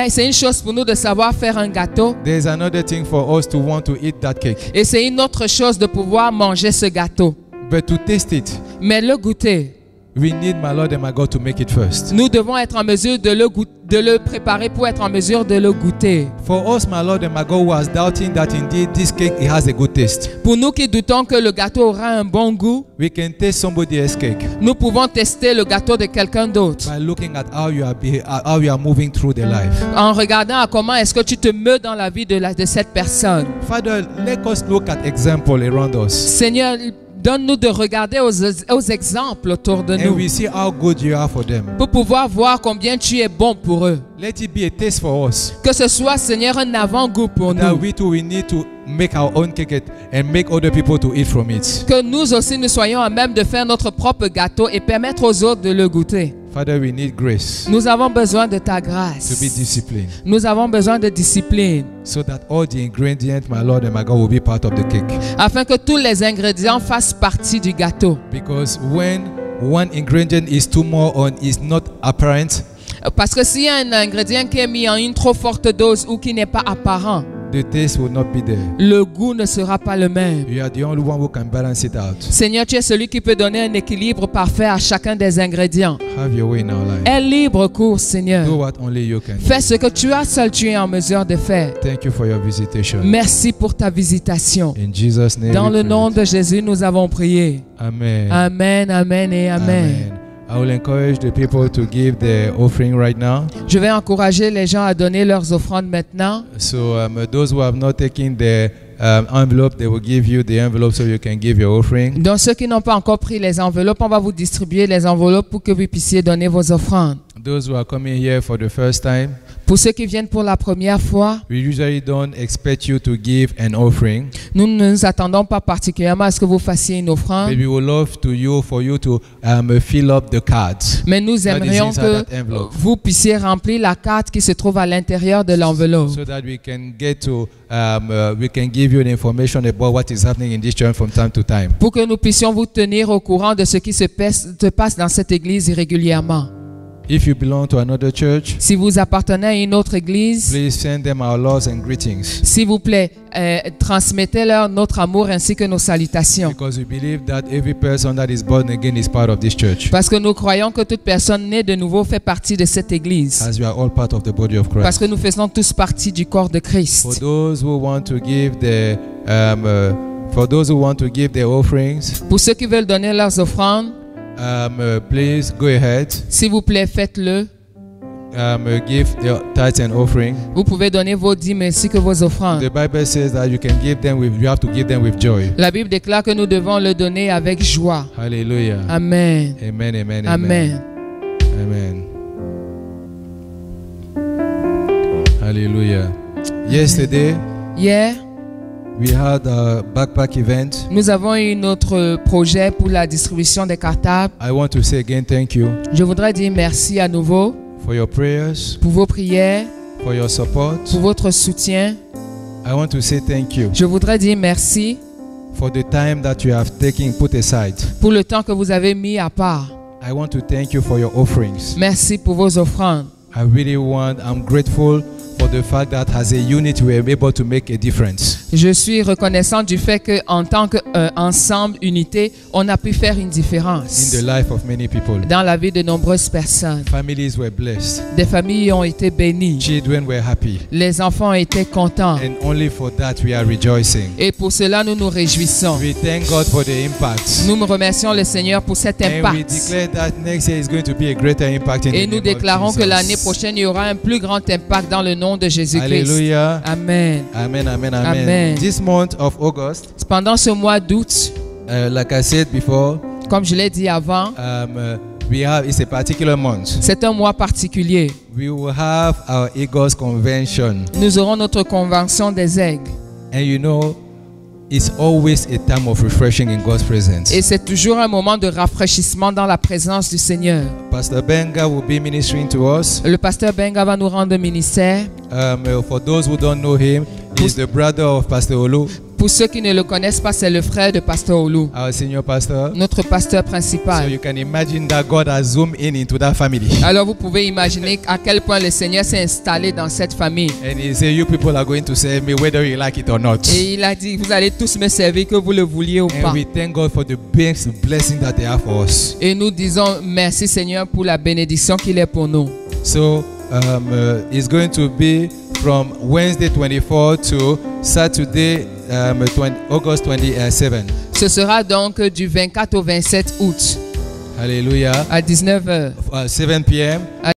C'est une chose pour nous de savoir faire un gâteau. There's another thing for us to want to eat that cake. Et c'est une autre chose de pouvoir manger ce gâteau. But to taste it, Mais le goûter, we need, my Lord and my God, to make it first. nous devons être en mesure de le préparer pour être en mesure de le goûter. For us, my Lord and my God, who was doubting that indeed this cake, it has a good taste. Pour nous qui doutons que le gâteau aura un bon goût, We can taste somebody else's cake nous pouvons tester le gâteau de quelqu'un d'autre. by looking at how you are moving through the life. En regardant à comment est-ce que tu te meus dans la vie de cette personne. Father, let us look at example around us. Seigneur, donne-nous de regarder aux exemples autour de And nous we see how good you are for them. pour pouvoir voir combien tu es bon pour eux. Let it be a taste for us. Que ce soit, Seigneur, un avant-goût pour That nous. we too, we need to make our own cake and make other people to eat from it. Que nous aussi, nous soyons à même de faire notre propre gâteau et permettre aux autres de le goûter. Father, we need grace Nous avons besoin de ta to be grâce. disciplined Nous avons besoin de discipline so that all the ingredients, my Lord and my God, will be part of the cake. afin que tous les ingrédients fassent partie du gâteau. Because when one ingredient is too more on is not apparent, Parce que s'il y a un ingrédient qui est mis en une trop forte dose ou qui n'est pas apparent, the taste will not be there. le goût ne sera pas le même. You are the only one who can balance it out. Seigneur, tu es celui qui peut donner un équilibre parfait à chacun des ingrédients. Have your way in our life. Aie libre cours, Seigneur. Do what only you can. Fais ce que seul tu es en mesure de faire. Thank you for your visitation. Merci pour ta visitation. In Jesus' name. Dans we le pray. nom de Jésus, nous avons prié. Amen. Amen, amen et amen. I will encourage the people to give their offering right now. Je vais encourager les gens à donner leurs offrandes maintenant. So those who have not taken the envelope, they will give you the envelope so you can give your offering. Donc ceux qui n'ont pas encore pris les enveloppes, on va vous distribuer les enveloppes pour que vous puissiez donner vos offrandes. Those who are coming here for the first time, Pour ceux qui viennent pour la première fois, we usually don't expect you to give an offering. nous ne nous attendons pas particulièrement à ce que vous fassiez une offrande, But we would love for you to fill up the cards. mais nous That is aimerions inside que that envelope. vous puissiez remplir la carte qui se trouve à l'intérieur de l'enveloppe. So that we can get to, we can give you the information about what is happening in this church from time to time. Pour que nous puissions vous tenir au courant de ce qui se passe dans cette église irrégulièrement. If you belong to another church, Si vous appartenez à une autre église, please send them our loves and greetings. s'il vous plaît, transmettez-leur notre amour ainsi que nos salutations. Because we believe that every person that is born again is part of this church. Parce que nous croyons que toute personne née de nouveau fait partie de cette église. As we are all part of the body of Parce Christ. que nous faisons tous partie du corps de For Christ. those who want to give their offerings, Pour ceux qui veulent donner leurs offrandes, please go ahead. s'il vous plaît, faites-le. Give your tithes and offering. Vous pouvez donner vos dîmes ainsi que vos offrandes. The Bible says that you have to give them with joy. La Bible déclare que nous devons le donner avec joie. Hallelujah. Amen. Amen, amen, Amen. Amen. Hallelujah. Yesterday, Hier, we had a backpack event. nous avons eu notre projet pour la distribution des cartables. I want to say again thank you Je voudrais dire merci à nouveau for your prayers, pour vos prières, for your support. pour votre soutien. I want to say thank you Je voudrais dire merci for the time that you have taken, put aside. pour le temps que vous avez mis à part. I want to thank you for your offerings. Merci pour vos offrandes. I'm grateful for the fact that as a unit we were able to make a difference. Je suis reconnaissant du fait que en tant qu'ensemble, unité, on a pu faire une différence In the life of many people. dans la vie de nombreuses personnes. Families were blessed. Des familles ont été bénies. Children were happy. Les enfants étaient contents. And only for that we are rejoicing. Et pour cela, nous nous réjouissons. We thank God for the impact. Nous remercions le Seigneur pour cet And we impact. declare that next year is going to be a greater impact in Et the nous name déclarons of que Jesus. l'année prochaine, il y aura un plus grand impact dans le nom de Jésus-Christ. Hallelujah. Amen. Amen, amen, amen. Amen. This month of August, Pendant ce mois d'août, like I said before, comme je l'ai dit avant, it's a particular month. c'est un mois particulier. We will have our Eagles Convention. Nous aurons notre convention des aigles. And you know, it's always a time of refreshing in God's presence. Et c'est toujours un moment de rafraîchissement dans la présence du Seigneur. Pastor Benga will be ministering to us. Le pasteur Benga va nous rendre ministère. For those who don't know him, he's the brother of Pastor Olu, Pour ceux qui ne le connaissent pas, c'est le frère de pasteur Olu, our senior pastor. notre pasteur So principal. you can imagine that God has zoomed in into that family. Alors vous pouvez imaginer à quel point le Seigneur s'est installé dans cette famille. And he said, you people are going to serve me whether you like it or not. Et il a dit, vous allez tous me servir que vous le vouliez ou pas. And we thank God for the big blessing that they have for us. Et nous disons merci Seigneur pour la bénédiction qu'il est pour nous. So it's going to be from Wednesday 24 to Saturday August 27. Ce sera donc du 24 au 27 août Hallelujah. à 19h. 7 p.m.